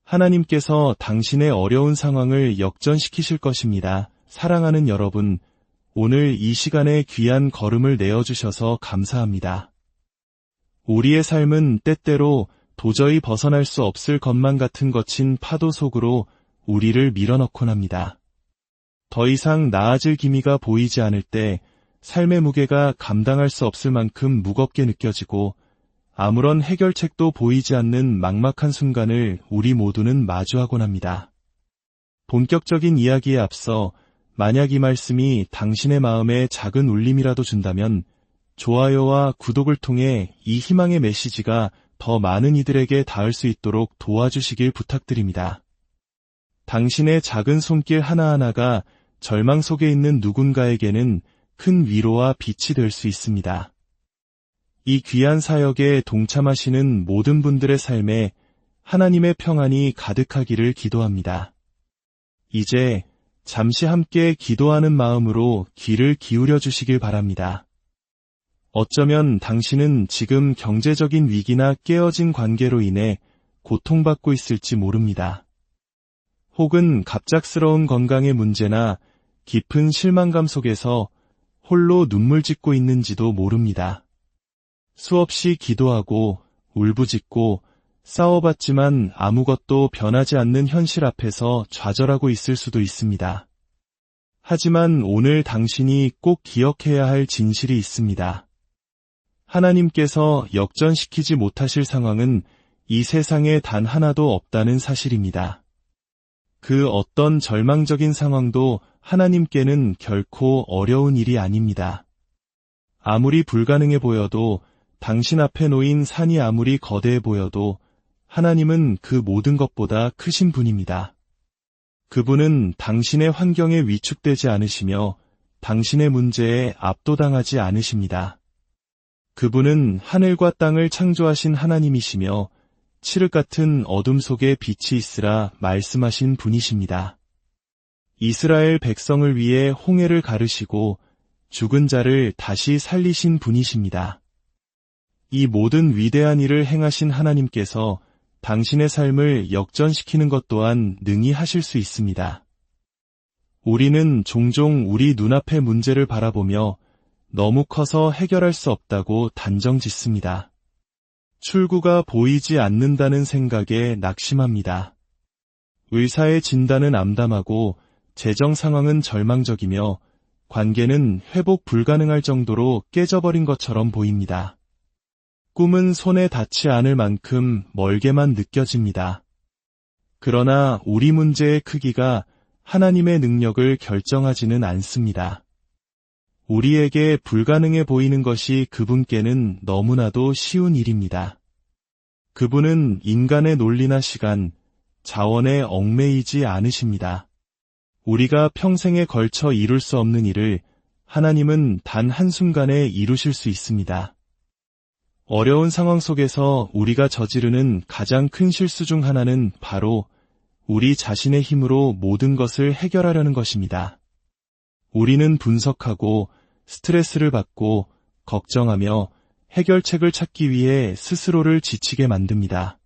하나님께서 당신의 어려운 상황을 역전시키실 것입니다. 사랑하는 여러분, 오늘 이 시간에 귀한 걸음을 내어주셔서 감사합니다. 우리의 삶은 때때로 도저히 벗어날 수 없을 것만 같은 거친 파도 속으로 우리를 밀어넣곤 합니다. 더 이상 나아질 기미가 보이지 않을 때 삶의 무게가 감당할 수 없을 만큼 무겁게 느껴지고 아무런 해결책도 보이지 않는 막막한 순간을 우리 모두는 마주하곤 합니다. 본격적인 이야기에 앞서 만약 이 말씀이 당신의 마음에 작은 울림이라도 준다면 좋아요와 구독을 통해 이 희망의 메시지가 더 많은 이들에게 닿을 수 있도록 도와주시길 부탁드립니다. 당신의 작은 손길 하나하나가 절망 속에 있는 누군가에게는 큰 위로와 빛이 될 수 있습니다. 이 귀한 사역에 동참하시는 모든 분들의 삶에 하나님의 평안이 가득하기를 기도합니다. 이제 잠시 함께 기도하는 마음으로 귀를 기울여 주시길 바랍니다. 어쩌면 당신은 지금 경제적인 위기나 깨어진 관계로 인해 고통받고 있을지 모릅니다. 혹은 갑작스러운 건강의 문제나 깊은 실망감 속에서 홀로 눈물 짓고 있는지도 모릅니다. 수없이 기도하고 울부짖고 싸워봤지만 아무것도 변하지 않는 현실 앞에서 좌절하고 있을 수도 있습니다. 하지만 오늘 당신이 꼭 기억해야 할 진실이 있습니다. 하나님께서 역전시키지 못하실 상황은 이 세상에 단 하나도 없다는 사실입니다. 그 어떤 절망적인 상황도 하나님께는 결코 어려운 일이 아닙니다. 아무리 불가능해 보여도 당신 앞에 놓인 산이 아무리 거대해 보여도 하나님은 그 모든 것보다 크신 분입니다. 그분은 당신의 환경에 위축되지 않으시며 당신의 문제에 압도당하지 않으십니다. 그분은 하늘과 땅을 창조하신 하나님이시며 칠흑 같은 어둠 속에 빛이 있으라 말씀하신 분이십니다. 이스라엘 백성을 위해 홍해를 가르시고 죽은 자를 다시 살리신 분이십니다. 이 모든 위대한 일을 행하신 하나님께서 당신의 삶을 역전시키는 것 또한 능히 하실 수 있습니다. 우리는 종종 우리 눈앞의 문제를 바라보며 너무 커서 해결할 수 없다고 단정짓습니다. 출구가 보이지 않는다는 생각에 낙심합니다. 의사의 진단은 암담하고 재정 상황은 절망적이며 관계는 회복 불가능할 정도로 깨져버린 것처럼 보입니다. 꿈은 손에 닿지 않을 만큼 멀게만 느껴집니다. 그러나 우리 문제의 크기가 하나님의 능력을 결정하지는 않습니다. 우리에게 불가능해 보이는 것이 그분께는 너무나도 쉬운 일입니다. 그분은 인간의 논리나 시간, 자원에 얽매이지 않으십니다. 우리가 평생에 걸쳐 이룰 수 없는 일을 하나님은 단 한순간에 이루실 수 있습니다. 어려운 상황 속에서 우리가 저지르는 가장 큰 실수 중 하나는 바로 우리 자신의 힘으로 모든 것을 해결하려는 것입니다. 우리는 분석하고 스트레스를 받고 걱정하며 해결책을 찾기 위해 스스로를 지치게 만듭니다.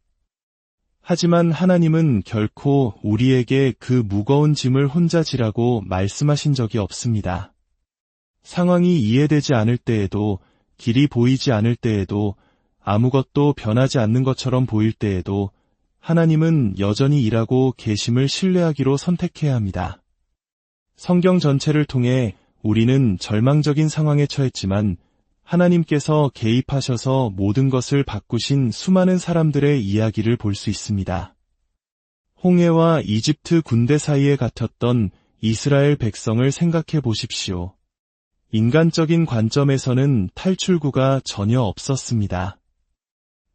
하지만 하나님은 결코 우리에게 그 무거운 짐을 혼자 지라고 말씀하신 적이 없습니다. 상황이 이해되지 않을 때에도, 길이 보이지 않을 때에도, 아무것도 변하지 않는 것처럼 보일 때에도 하나님은 여전히 일하고 계심을 신뢰하기로 선택해야 합니다. 성경 전체를 통해 우리는 절망적인 상황에 처했지만 하나님께서 개입하셔서 모든 것을 바꾸신 수많은 사람들의 이야기를 볼 수 있습니다. 홍해와 이집트 군대 사이에 갇혔던 이스라엘 백성을 생각해 보십시오. 인간적인 관점에서는 탈출구가 전혀 없었습니다.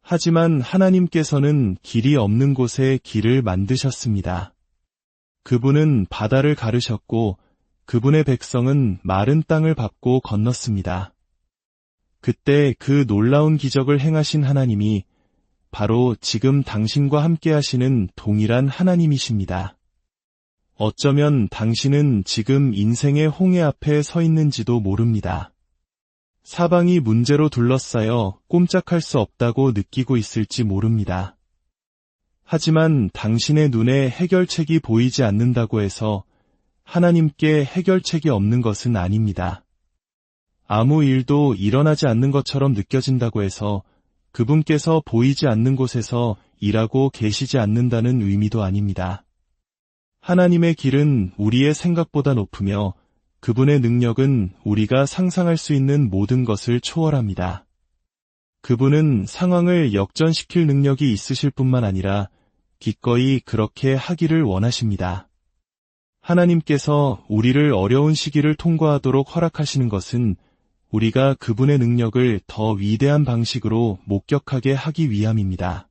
하지만 하나님께서는 길이 없는 곳에 길을 만드셨습니다. 그분은 바다를 가르셨고 그분의 백성은 마른 땅을 밟고 건넜습니다. 그때 그 놀라운 기적을 행하신 하나님이 바로 지금 당신과 함께 하시는 동일한 하나님이십니다. 어쩌면 당신은 지금 인생의 홍해 앞에 서 있는지도 모릅니다. 사방이 문제로 둘러싸여 꼼짝할 수 없다고 느끼고 있을지 모릅니다. 하지만 당신의 눈에 해결책이 보이지 않는다고 해서 하나님께 해결책이 없는 것은 아닙니다. 아무 일도 일어나지 않는 것처럼 느껴진다고 해서 그분께서 보이지 않는 곳에서 일하고 계시지 않는다는 의미도 아닙니다. 하나님의 길은 우리의 생각보다 높으며 그분의 능력은 우리가 상상할 수 있는 모든 것을 초월합니다. 그분은 상황을 역전시킬 능력이 있으실 뿐만 아니라 기꺼이 그렇게 하기를 원하십니다. 하나님께서 우리를 어려운 시기를 통과하도록 허락하시는 것은 우리가 그분의 능력을 더 위대한 방식으로 목격하게 하기 위함입니다.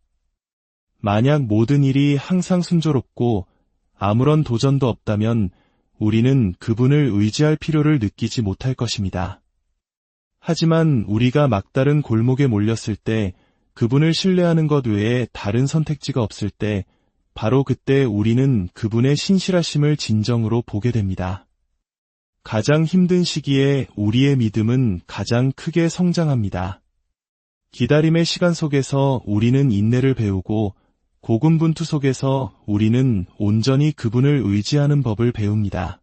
만약 모든 일이 항상 순조롭고 아무런 도전도 없다면 우리는 그분을 의지할 필요를 느끼지 못할 것입니다. 하지만 우리가 막다른 골목에 몰렸을 때 그분을 신뢰하는 것 외에 다른 선택지가 없을 때 바로 그때 우리는 그분의 신실하심을 진정으로 보게 됩니다. 가장 힘든 시기에 우리의 믿음은 가장 크게 성장합니다. 기다림의 시간 속에서 우리는 인내를 배우고 고군분투 속에서 우리는 온전히 그분을 의지하는 법을 배웁니다.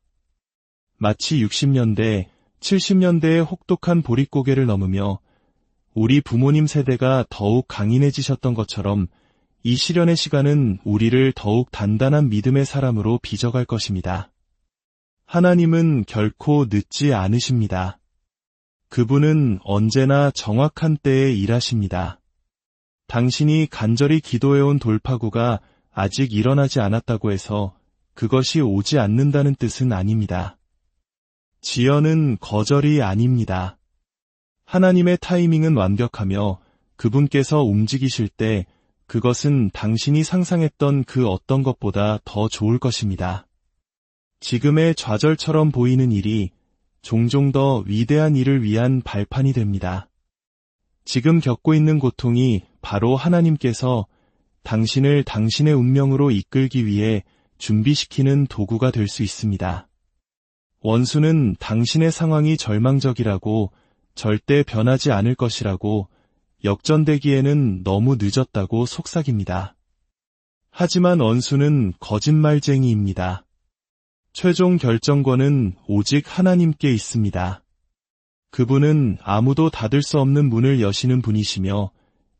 마치 60년대, 70년대의 혹독한 보릿고개를 넘으며 우리 부모님 세대가 더욱 강인해지셨던 것처럼 이 시련의 시간은 우리를 더욱 단단한 믿음의 사람으로 빚어갈 것입니다. 하나님은 결코 늦지 않으십니다. 그분은 언제나 정확한 때에 일하십니다. 당신이 간절히 기도해온 돌파구가 아직 일어나지 않았다고 해서 그것이 오지 않는다는 뜻은 아닙니다. 지연은 거절이 아닙니다. 하나님의 타이밍은 완벽하며 그분께서 움직이실 때 그것은 당신이 상상했던 그 어떤 것보다 더 좋을 것입니다. 지금의 좌절처럼 보이는 일이 종종 더 위대한 일을 위한 발판이 됩니다. 지금 겪고 있는 고통이 바로 하나님께서 당신을 당신의 운명으로 이끌기 위해 준비시키는 도구가 될 수 있습니다. 원수는 당신의 상황이 절망적이라고 절대 변하지 않을 것이라고 역전되기에는 너무 늦었다고 속삭입니다. 하지만 원수는 거짓말쟁이입니다. 최종 결정권은 오직 하나님께 있습니다. 그분은 아무도 닫을 수 없는 문을 여시는 분이시며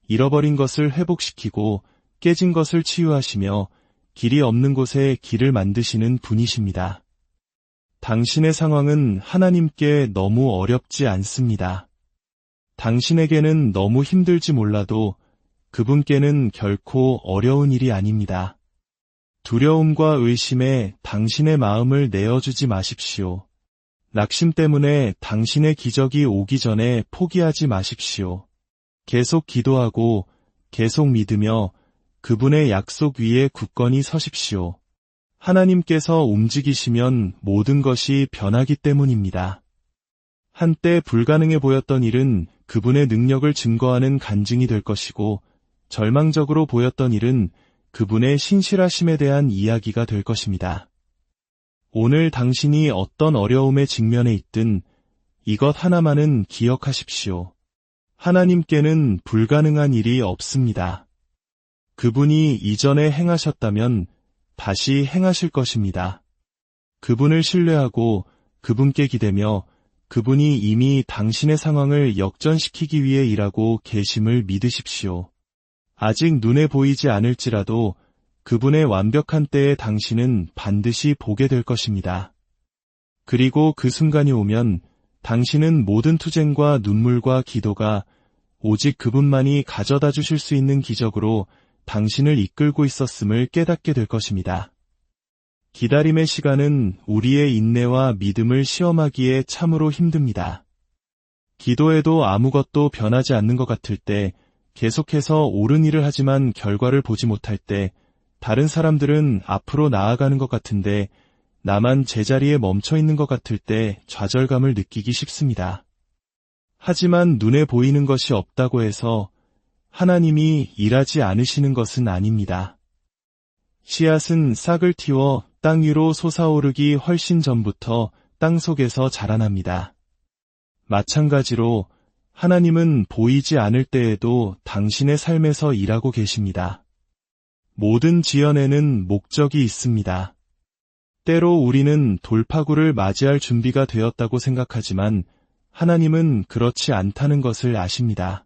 잃어버린 것을 회복시키고 깨진 것을 치유하시며 길이 없는 곳에 길을 만드시는 분이십니다. 당신의 상황은 하나님께 너무 어렵지 않습니다. 당신에게는 너무 힘들지 몰라도 그분께는 결코 어려운 일이 아닙니다. 두려움과 의심에 당신의 마음을 내어주지 마십시오. 낙심 때문에 당신의 기적이 오기 전에 포기하지 마십시오. 계속 기도하고 계속 믿으며 그분의 약속 위에 굳건히 서십시오. 하나님께서 움직이시면 모든 것이 변하기 때문입니다. 한때 불가능해 보였던 일은 그분의 능력을 증거하는 간증이 될 것이고 절망적으로 보였던 일은 그분의 신실하심에 대한 이야기가 될 것입니다. 오늘 당신이 어떤 어려움에 직면해 있든 이것 하나만은 기억하십시오. 하나님께는 불가능한 일이 없습니다. 그분이 이전에 행하셨다면 다시 행하실 것입니다. 그분을 신뢰하고 그분께 기대며 그분이 이미 당신의 상황을 역전시키기 위해 일하고 계심을 믿으십시오. 아직 눈에 보이지 않을지라도 그분의 완벽한 때에 당신은 반드시 보게 될 것입니다. 그리고 그 순간이 오면 당신은 모든 투쟁과 눈물과 기도가 오직 그분만이 가져다 주실 수 있는 기적으로 당신을 이끌고 있었음을 깨닫게 될 것입니다. 기다림의 시간은 우리의 인내와 믿음을 시험하기에 참으로 힘듭니다. 기도해도 아무것도 변하지 않는 것 같을 때, 계속해서 옳은 일을 하지만 결과를 보지 못할 때, 다른 사람들은 앞으로 나아가는 것 같은데 나만 제자리에 멈춰 있는 것 같을 때 좌절감을 느끼기 쉽습니다. 하지만 눈에 보이는 것이 없다고 해서 하나님이 일하지 않으시는 것은 아닙니다. 씨앗은 싹을 틔워 땅 위로 솟아오르기 훨씬 전부터 땅 속에서 자라납니다. 마찬가지로 하나님은 보이지 않을 때에도 당신의 삶에서 일하고 계십니다. 모든 지연에는 목적이 있습니다. 때로 우리는 돌파구를 맞이할 준비가 되었다고 생각하지만 하나님은 그렇지 않다는 것을 아십니다.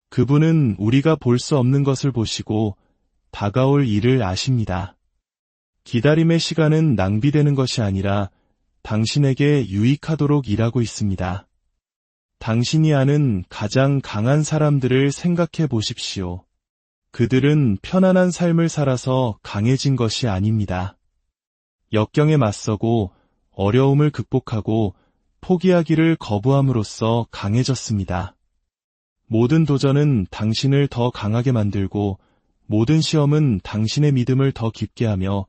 그분은 우리가 볼 수 없는 것을 보시고 다가올 일을 아십니다. 기다림의 시간은 낭비되는 것이 아니라 당신에게 유익하도록 일하고 있습니다. 당신이 아는 가장 강한 사람들을 생각해 보십시오. 그들은 편안한 삶을 살아서 강해진 것이 아닙니다. 역경에 맞서고 어려움을 극복하고 포기하기를 거부함으로써 강해졌습니다. 모든 도전은 당신을 더 강하게 만들고 모든 시험은 당신의 믿음을 더 깊게 하며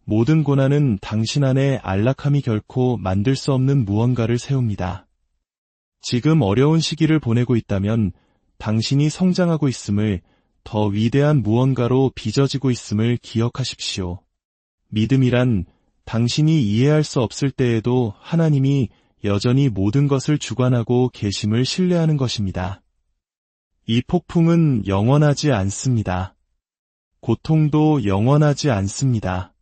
모든 고난은 당신 안에 안락함이 결코 만들 수 없는 무언가를 세웁니다. 지금 어려운 시기를 보내고 있다면 당신이 성장하고 있음을, 더 위대한 무언가로 빚어지고 있음을 기억하십시오. 믿음이란 당신이 이해할 수 없을 때에도 하나님이 여전히 모든 것을 주관하고 계심을 신뢰하는 것입니다. 이 폭풍은 영원하지 않습니다. 고통도 영원하지 않습니다.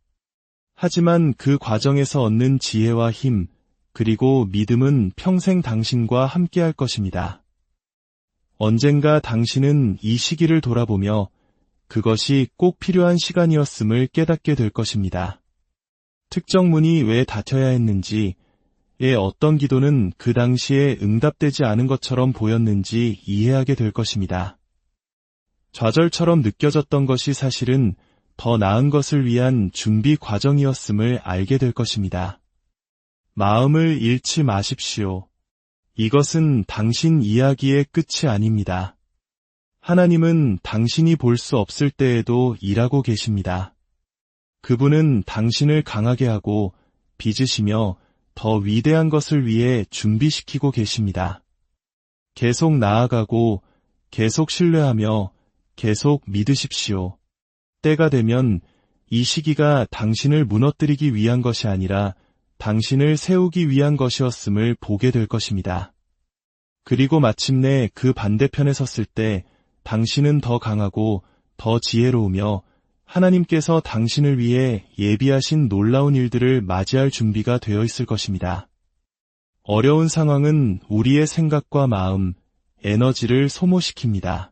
하지만 그 과정에서 얻는 지혜와 힘, 그리고 믿음은 평생 당신과 함께할 것입니다. 언젠가 당신은 이 시기를 돌아보며 그것이 꼭 필요한 시간이었음을 깨닫게 될 것입니다. 특정 문이 왜 닫혀야 했는지, 어떤 기도는 그 당시에 응답되지 않은 것처럼 보였는지 이해하게 될 것입니다. 좌절처럼 느껴졌던 것이 사실은 더 나은 것을 위한 준비 과정이었음을 알게 될 것입니다. 마음을 잃지 마십시오. 이것은 당신 이야기의 끝이 아닙니다. 하나님은 당신이 볼 수 없을 때에도 일하고 계십니다. 그분은 당신을 강하게 하고 빚으시며 더 위대한 것을 위해 준비시키고 계십니다. 계속 나아가고 계속 신뢰하며 계속 믿으십시오. 때가 되면 이 시기가 당신을 무너뜨리기 위한 것이 아니라 당신을 세우기 위한 것이었음을 보게 될 것입니다. 그리고 마침내 그 반대편에 섰을 때 당신은 더 강하고 더 지혜로우며 하나님께서 당신을 위해 예비하신 놀라운 일들을 맞이할 준비가 되어 있을 것입니다. 어려운 상황은 우리의 생각과 마음, 에너지를 소모시킵니다.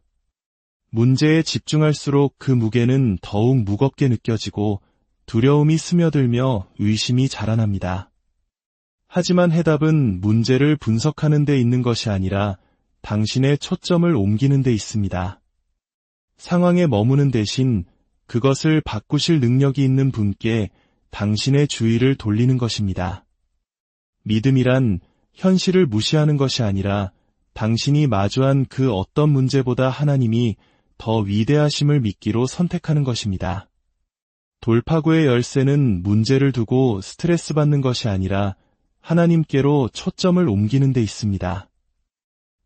문제에 집중할수록 그 무게는 더욱 무겁게 느껴지고 두려움이 스며들며 의심이 자라납니다. 하지만 해답은 문제를 분석하는 데 있는 것이 아니라 당신의 초점을 옮기는 데 있습니다. 상황에 머무는 대신 그것을 바꾸실 능력이 있는 분께 당신의 주의를 돌리는 것입니다. 믿음이란 현실을 무시하는 것이 아니라 당신이 마주한 그 어떤 문제보다 하나님이 더 위대하심을 믿기로 선택하는 것입니다. 돌파구의 열쇠는 문제를 두고 스트레스 받는 것이 아니라 하나님께로 초점을 옮기는 데 있습니다.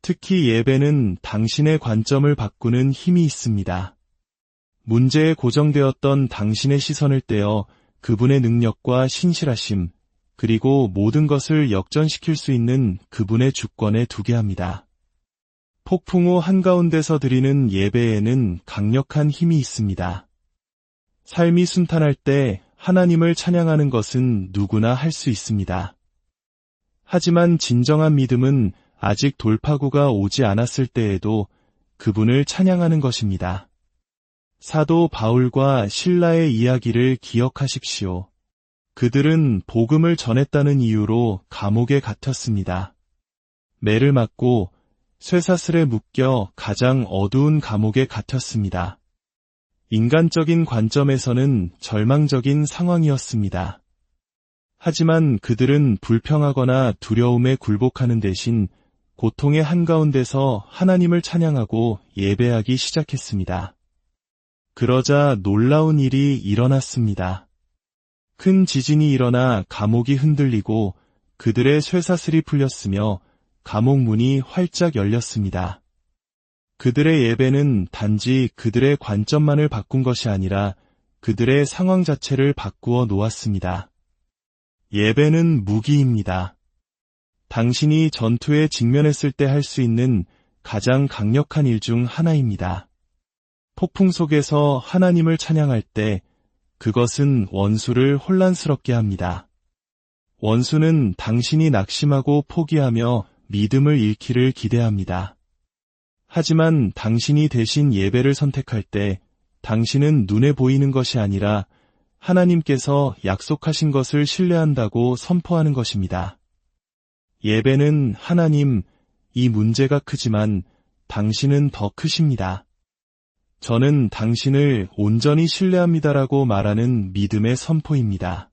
특히 예배는 당신의 관점을 바꾸는 힘이 있습니다. 문제에 고정되었던 당신의 시선을 떼어 그분의 능력과 신실하심, 그리고 모든 것을 역전시킬 수 있는 그분의 주권에 두게 합니다. 폭풍 후 한가운데서 드리는 예배에는 강력한 힘이 있습니다. 삶이 순탄할 때 하나님을 찬양하는 것은 누구나 할 수 있습니다. 하지만 진정한 믿음은 아직 돌파구가 오지 않았을 때에도 그분을 찬양하는 것입니다. 사도 바울과 실라의 이야기를 기억하십시오. 그들은 복음을 전했다는 이유로 감옥에 갇혔습니다. 매를 맞고 쇠사슬에 묶여 가장 어두운 감옥에 갇혔습니다. 인간적인 관점에서는 절망적인 상황이었습니다. 하지만 그들은 불평하거나 두려움에 굴복하는 대신 고통의 한가운데서 하나님을 찬양하고 예배하기 시작했습니다. 그러자 놀라운 일이 일어났습니다. 큰 지진이 일어나 감옥이 흔들리고 그들의 쇠사슬이 풀렸으며 감옥 문이 활짝 열렸습니다. 그들의 예배는 단지 그들의 관점만을 바꾼 것이 아니라 그들의 상황 자체를 바꾸어 놓았습니다. 예배는 무기입니다. 당신이 전투에 직면했을 때 할 수 있는 가장 강력한 일 중 하나입니다. 폭풍 속에서 하나님을 찬양할 때 그것은 원수를 혼란스럽게 합니다. 원수는 당신이 낙심하고 포기하며 믿음을 잃기를 기대합니다. 하지만 당신이 대신 예배를 선택할 때 당신은 눈에 보이는 것이 아니라 하나님께서 약속하신 것을 신뢰한다고 선포하는 것입니다. 예배는 하나님, 이 문제가 크지만 당신은 더 크십니다. 저는 당신을 온전히 신뢰합니다라고 말하는 믿음의 선포입니다.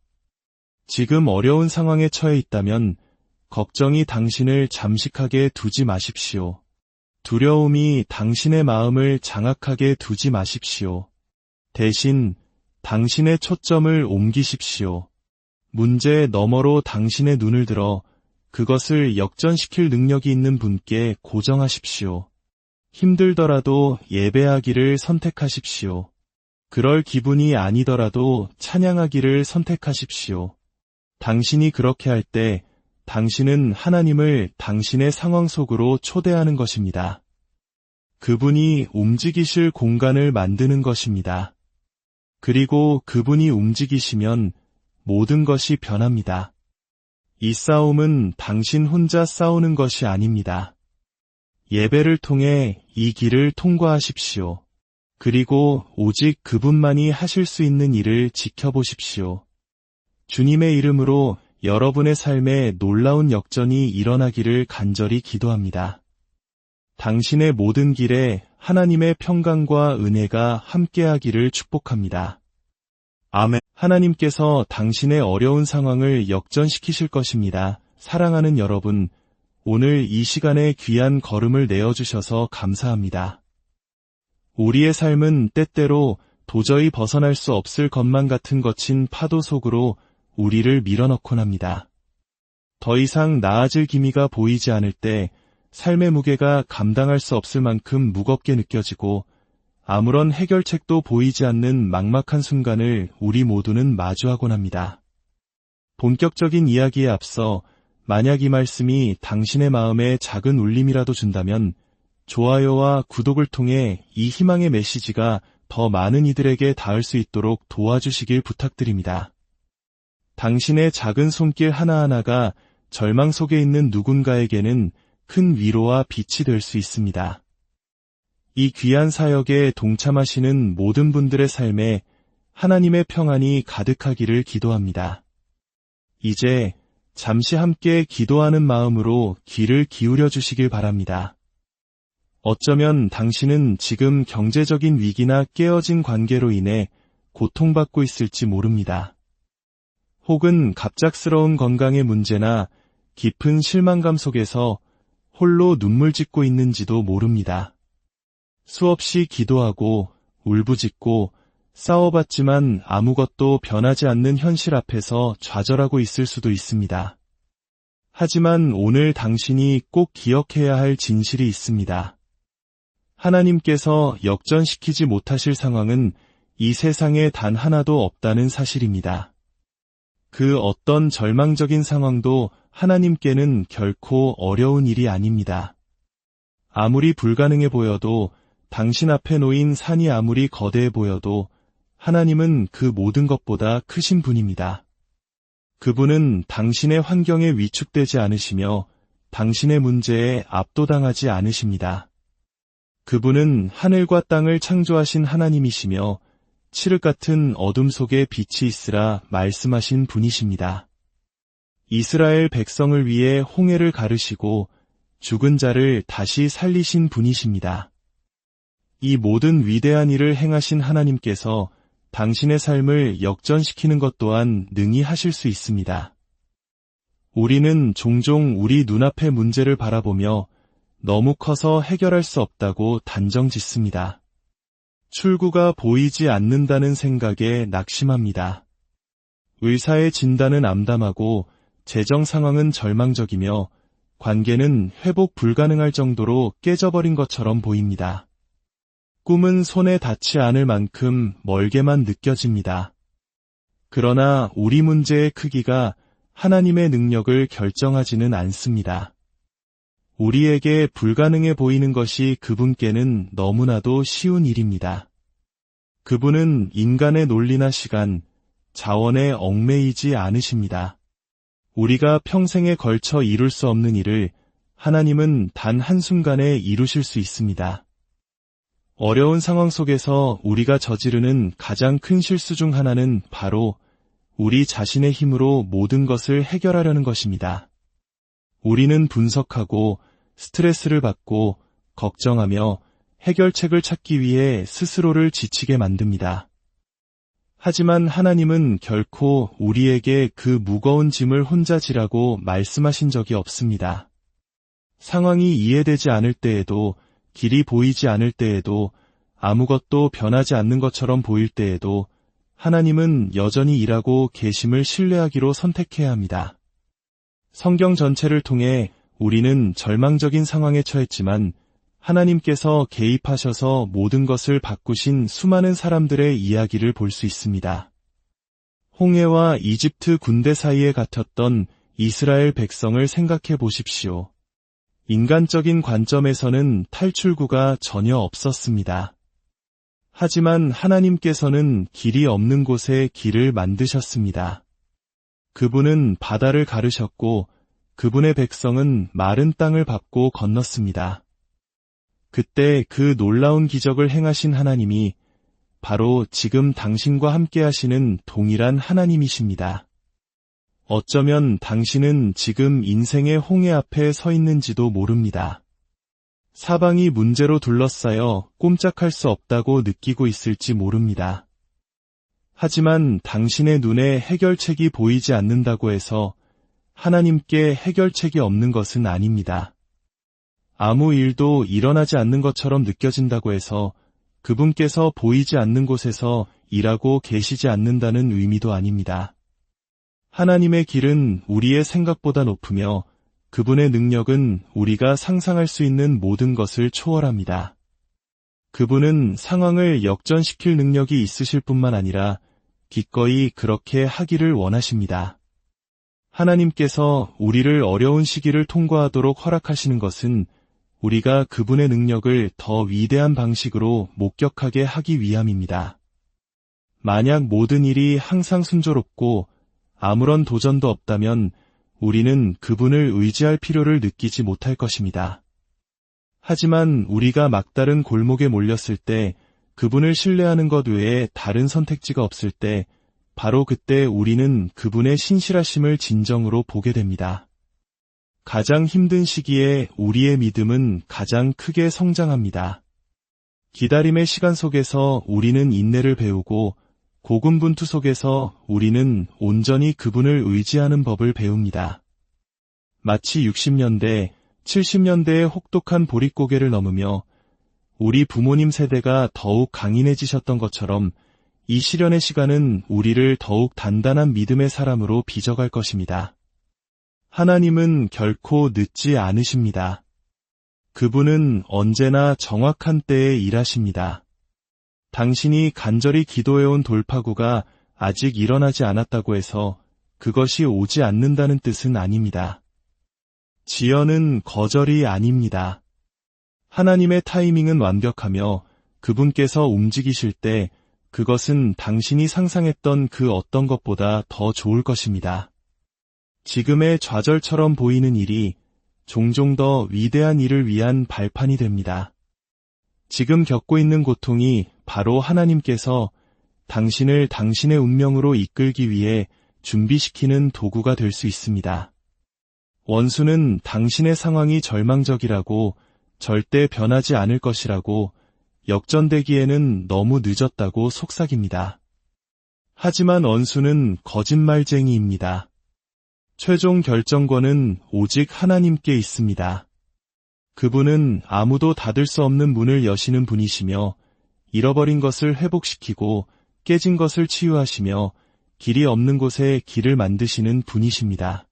지금 어려운 상황에 처해 있다면 걱정이 당신을 잠식하게 두지 마십시오. 두려움이 당신의 마음을 장악하게 두지 마십시오. 대신 당신의 초점을 옮기십시오. 문제 너머로 당신의 눈을 들어 그것을 역전시킬 능력이 있는 분께 고정하십시오. 힘들더라도 예배하기를 선택하십시오. 그럴 기분이 아니더라도 찬양하기를 선택하십시오. 당신이 그렇게 할 때 당신은 하나님을 당신의 상황 속으로 초대하는 것입니다. 그분이 움직이실 공간을 만드는 것입니다. 그리고 그분이 움직이시면 모든 것이 변합니다. 이 싸움은 당신 혼자 싸우는 것이 아닙니다. 예배를 통해 이 길을 통과하십시오. 그리고 오직 그분만이 하실 수 있는 일을 지켜보십시오. 주님의 이름으로 여러분의 삶에 놀라운 역전이 일어나기를 간절히 기도합니다. 당신의 모든 길에 하나님의 평강과 은혜가 함께하기를 축복합니다. 아멘. 하나님께서 당신의 어려운 상황을 역전시키실 것입니다. 사랑하는 여러분, 오늘 이 시간에 귀한 걸음을 내어주셔서 감사합니다. 우리의 삶은 때때로 도저히 벗어날 수 없을 것만 같은 거친 파도 속으로 우리를 밀어넣곤 합니다. 더 이상 나아질 기미가 보이지 않을 때 삶의 무게가 감당할 수 없을 만큼 무겁게 느껴지고 아무런 해결책도 보이지 않는 막막한 순간을 우리 모두는 마주하곤 합니다. 본격적인 이야기에 앞서 만약 이 말씀이 당신의 마음에 작은 울림이라도 준다면 좋아요와 구독을 통해 이 희망의 메시지가 더 많은 이들에게 닿을 수 있도록 도와주시길 부탁드립니다. 당신의 작은 손길 하나하나가 절망 속에 있는 누군가에게는 큰 위로와 빛이 될 수 있습니다. 이 귀한 사역에 동참하시는 모든 분들의 삶에 하나님의 평안이 가득하기를 기도합니다. 이제 잠시 함께 기도하는 마음으로 귀를 기울여 주시길 바랍니다. 어쩌면 당신은 지금 경제적인 위기나 깨어진 관계로 인해 고통받고 있을지 모릅니다. 혹은 갑작스러운 건강의 문제나 깊은 실망감 속에서 홀로 눈물 짓고 있는지도 모릅니다. 수없이 기도하고 울부짖고 싸워봤지만 아무것도 변하지 않는 현실 앞에서 좌절하고 있을 수도 있습니다. 하지만 오늘 당신이 꼭 기억해야 할 진실이 있습니다. 하나님께서 역전시키지 못하실 상황은 이 세상에 단 하나도 없다는 사실입니다. 그 어떤 절망적인 상황도 하나님께는 결코 어려운 일이 아닙니다. 아무리 불가능해 보여도 당신 앞에 놓인 산이 아무리 거대해 보여도 하나님은 그 모든 것보다 크신 분입니다. 그분은 당신의 환경에 위축되지 않으시며 당신의 문제에 압도당하지 않으십니다. 그분은 하늘과 땅을 창조하신 하나님이시며 칠흑 같은 어둠 속에 빛이 있으라 말씀하신 분이십니다. 이스라엘 백성을 위해 홍해를 가르시고 죽은 자를 다시 살리신 분이십니다. 이 모든 위대한 일을 행하신 하나님께서 당신의 삶을 역전시키는 것 또한 능히 하실 수 있습니다. 우리는 종종 우리 눈앞의 문제를 바라보며 너무 커서 해결할 수 없다고 단정짓습니다. 출구가 보이지 않는다는 생각에 낙심합니다. 의사의 진단은 암담하고 재정 상황은 절망적이며 관계는 회복 불가능할 정도로 깨져버린 것처럼 보입니다. 꿈은 손에 닿지 않을 만큼 멀게만 느껴집니다. 그러나 우리 문제의 크기가 하나님의 능력을 결정하지는 않습니다. 우리에게 불가능해 보이는 것이 그분께는 너무나도 쉬운 일입니다. 그분은 인간의 논리나 시간, 자원에 얽매이지 않으십니다. 우리가 평생에 걸쳐 이룰 수 없는 일을 하나님은 단 한순간에 이루실 수 있습니다. 어려운 상황 속에서 우리가 저지르는 가장 큰 실수 중 하나는 바로 우리 자신의 힘으로 모든 것을 해결하려는 것입니다. 우리는 분석하고 스트레스를 받고 걱정하며 해결책을 찾기 위해 스스로를 지치게 만듭니다. 하지만 하나님은 결코 우리에게 그 무거운 짐을 혼자 지라고 말씀하신 적이 없습니다. 상황이 이해되지 않을 때에도, 길이 보이지 않을 때에도, 아무것도 변하지 않는 것처럼 보일 때에도 하나님은 여전히 일하고 계심을 신뢰하기로 선택해야 합니다. 성경 전체를 통해 우리는 절망적인 상황에 처했지만 하나님께서 개입하셔서 모든 것을 바꾸신 수많은 사람들의 이야기를 볼 수 있습니다. 홍해와 이집트 군대 사이에 갇혔던 이스라엘 백성을 생각해 보십시오. 인간적인 관점에서는 탈출구가 전혀 없었습니다. 하지만 하나님께서는 길이 없는 곳에 길을 만드셨습니다. 그분은 바다를 가르셨고 그분의 백성은 마른 땅을 밟고 건넜습니다. 그때 그 놀라운 기적을 행하신 하나님이 바로 지금 당신과 함께 하시는 동일한 하나님이십니다. 어쩌면 당신은 지금 인생의 홍해 앞에 서 있는지도 모릅니다. 사방이 문제로 둘러싸여 꼼짝할 수 없다고 느끼고 있을지 모릅니다. 하지만 당신의 눈에 해결책이 보이지 않는다고 해서 하나님께 해결책이 없는 것은 아닙니다. 아무 일도 일어나지 않는 것처럼 느껴진다고 해서 그분께서 보이지 않는 곳에서 일하고 계시지 않는다는 의미도 아닙니다. 하나님의 길은 우리의 생각보다 높으며 그분의 능력은 우리가 상상할 수 있는 모든 것을 초월합니다. 그분은 상황을 역전시킬 능력이 있으실 뿐만 아니라 기꺼이 그렇게 하기를 원하십니다. 하나님께서 우리를 어려운 시기를 통과하도록 허락하시는 것은 우리가 그분의 능력을 더 위대한 방식으로 목격하게 하기 위함입니다. 만약 모든 일이 항상 순조롭고 아무런 도전도 없다면 우리는 그분을 의지할 필요를 느끼지 못할 것입니다. 하지만 우리가 막다른 골목에 몰렸을 때 그분을 신뢰하는 것 외에 다른 선택지가 없을 때 바로 그때 우리는 그분의 신실하심을 진정으로 보게 됩니다. 가장 힘든 시기에 우리의 믿음은 가장 크게 성장합니다. 기다림의 시간 속에서 우리는 인내를 배우고 고군분투 속에서 우리는 온전히 그분을 의지하는 법을 배웁니다. 마치 60년대, 70년대의 혹독한 보릿고개를 넘으며 우리 부모님 세대가 더욱 강인해지셨던 것처럼 이 시련의 시간은 우리를 더욱 단단한 믿음의 사람으로 빚어갈 것입니다. 하나님은 결코 늦지 않으십니다. 그분은 언제나 정확한 때에 일하십니다. 당신이 간절히 기도해온 돌파구가 아직 일어나지 않았다고 해서 그것이 오지 않는다는 뜻은 아닙니다. 지연은 거절이 아닙니다. 하나님의 타이밍은 완벽하며 그분께서 움직이실 때 그것은 당신이 상상했던 그 어떤 것보다 더 좋을 것입니다. 지금의 좌절처럼 보이는 일이 종종 더 위대한 일을 위한 발판이 됩니다. 지금 겪고 있는 고통이 바로 하나님께서 당신을 당신의 운명으로 이끌기 위해 준비시키는 도구가 될 수 있습니다. 원수는 당신의 상황이 절망적이라고 절대 변하지 않을 것이라고 역전되기에는 너무 늦었다고 속삭입니다. 하지만 원수는 거짓말쟁이입니다. 최종 결정권은 오직 하나님께 있습니다. 그분은 아무도 닫을 수 없는 문을 여시는 분이시며 잃어버린 것을 회복시키고 깨진 것을 치유하시며 길이 없는 곳에 길을 만드시는 분이십니다.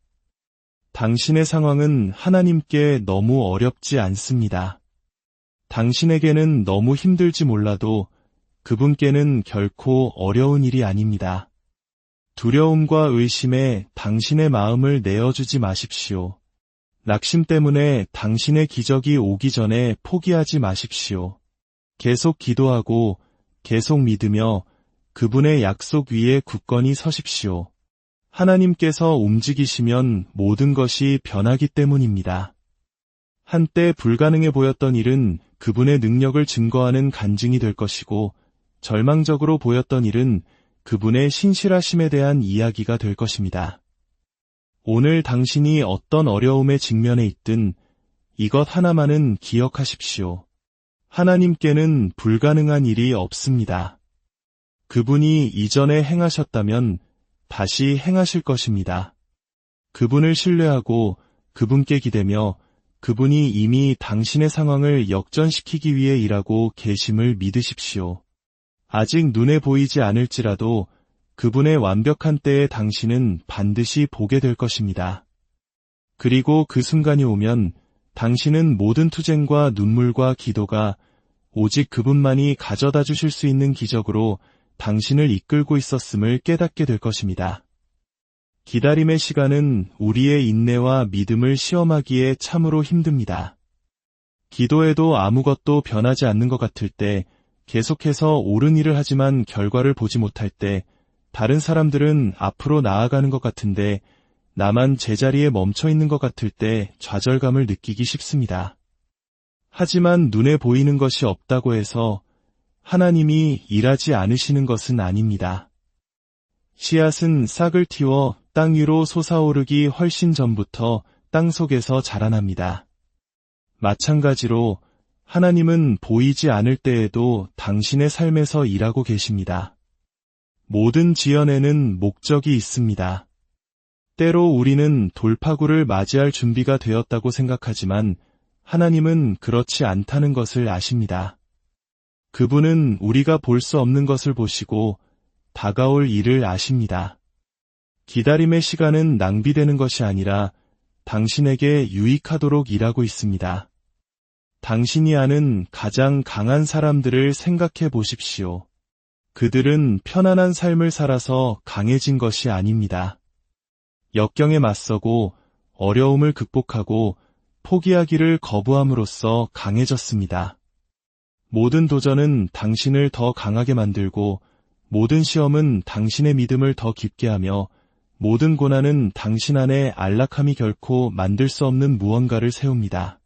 당신의 상황은 하나님께 너무 어렵지 않습니다. 당신에게는 너무 힘들지 몰라도 그분께는 결코 어려운 일이 아닙니다. 두려움과 의심에 당신의 마음을 내어주지 마십시오. 낙심 때문에 당신의 기적이 오기 전에 포기하지 마십시오. 계속 기도하고 계속 믿으며 그분의 약속 위에 굳건히 서십시오. 하나님께서 움직이시면 모든 것이 변하기 때문입니다. 한때 불가능해 보였던 일은 그분의 능력을 증거하는 간증이 될 것이고, 절망적으로 보였던 일은 그분의 신실하심에 대한 이야기가 될 것입니다. 오늘 당신이 어떤 어려움에 직면해 있든 이것 하나만은 기억하십시오. 하나님께는 불가능한 일이 없습니다. 그분이 이전에 행하셨다면 다시 행하실 것입니다. 그분을 신뢰하고 그분께 기대며 그분이 이미 당신의 상황을 역전시키기 위해 일하고 계심을 믿으십시오. 아직 눈에 보이지 않을지라도 그분의 완벽한 때에 당신은 반드시 보게 될 것입니다. 그리고 그 순간이 오면 당신은 모든 투쟁과 눈물과 기도가 오직 그분만이 가져다 주실 수 있는 기적으로 당신을 이끌고 있었음을 깨닫게 될 것입니다. 기다림의 시간은 우리의 인내와 믿음을 시험하기에 참으로 힘듭니다. 기도에도 아무것도 변하지 않는 것 같을 때, 계속해서 옳은 일을 하지만 결과를 보지 못할 때, 다른 사람들은 앞으로 나아가는 것 같은데 나만 제자리에 멈춰 있는 것 같을 때 좌절감을 느끼기 쉽습니다. 하지만 눈에 보이는 것이 없다고 해서 하나님이 일하지 않으시는 것은 아닙니다. 씨앗은 싹을 틔워 땅 위로 솟아오르기 훨씬 전부터 땅 속에서 자라납니다. 마찬가지로 하나님은 보이지 않을 때에도 당신의 삶에서 일하고 계십니다. 모든 지연에는 목적이 있습니다. 때로 우리는 돌파구를 맞이할 준비가 되었다고 생각하지만 하나님은 그렇지 않다는 것을 아십니다. 그분은 우리가 볼 수 없는 것을 보시고 다가올 일을 아십니다. 기다림의 시간은 낭비되는 것이 아니라 당신에게 유익하도록 일하고 있습니다. 당신이 아는 가장 강한 사람들을 생각해 보십시오. 그들은 편안한 삶을 살아서 강해진 것이 아닙니다. 역경에 맞서고 어려움을 극복하고 포기하기를 거부함으로써 강해졌습니다. 모든 도전은 당신을 더 강하게 만들고 모든 시험은 당신의 믿음을 더 깊게 하며 모든 고난은 당신 안에 안락함이 결코 만들 수 없는 무언가를 세웁니다.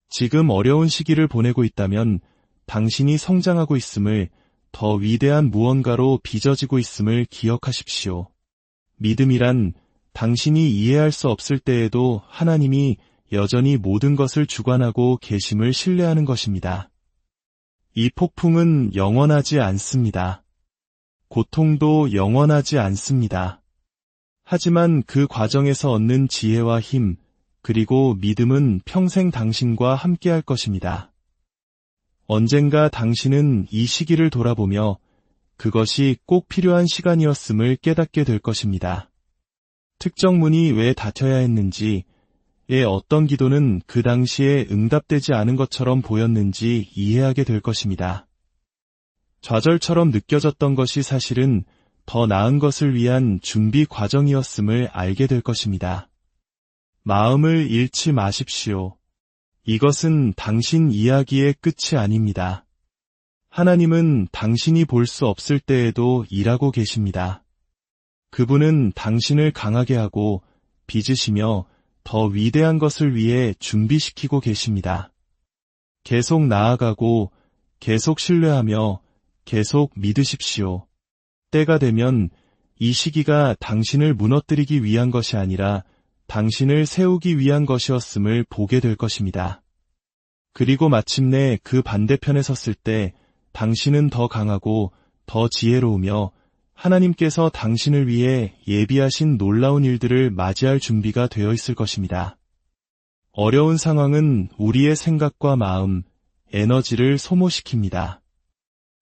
지금 어려운 시기를 보내고 있다면 당신이 성장하고 있음을, 더 위대한 무언가로 빚어지고 있음을 기억하십시오. 믿음이란 당신이 이해할 수 없을 때에도 하나님이 여전히 모든 것을 주관하고 계심을 신뢰하는 것입니다. 이 폭풍은 영원하지 않습니다. 고통도 영원하지 않습니다. 하지만 그 과정에서 얻는 지혜와 힘, 그리고 믿음은 평생 당신과 함께할 것입니다. 언젠가 당신은 이 시기를 돌아보며 그것이 꼭 필요한 시간이었음을 깨닫게 될 것입니다. 특정문이 왜 닫혀야 했는지, 어떤 기도는 그 당시에 응답되지 않은 것처럼 보였는지 이해하게 될 것입니다. 좌절처럼 느껴졌던 것이 사실은 더 나은 것을 위한 준비 과정이었음을 알게 될 것입니다. 마음을 잃지 마십시오. 이것은 당신 이야기의 끝이 아닙니다. 하나님은 당신이 볼 수 없을 때에도 일하고 계십니다. 그분은 당신을 강하게 하고 빚으시며 더 위대한 것을 위해 준비시키고 계십니다. 계속 나아가고 계속 신뢰하며 계속 믿으십시오. 때가 되면 이 시기가 당신을 무너뜨리기 위한 것이 아니라 당신을 세우기 위한 것이었음을 보게 될 것입니다. 그리고 마침내 그 반대편에 섰을 때 당신은 더 강하고 더 지혜로우며 하나님께서 당신을 위해 예비하신 놀라운 일들을 맞이할 준비가 되어 있을 것입니다. 어려운 상황은 우리의 생각과 마음, 에너지를 소모시킵니다.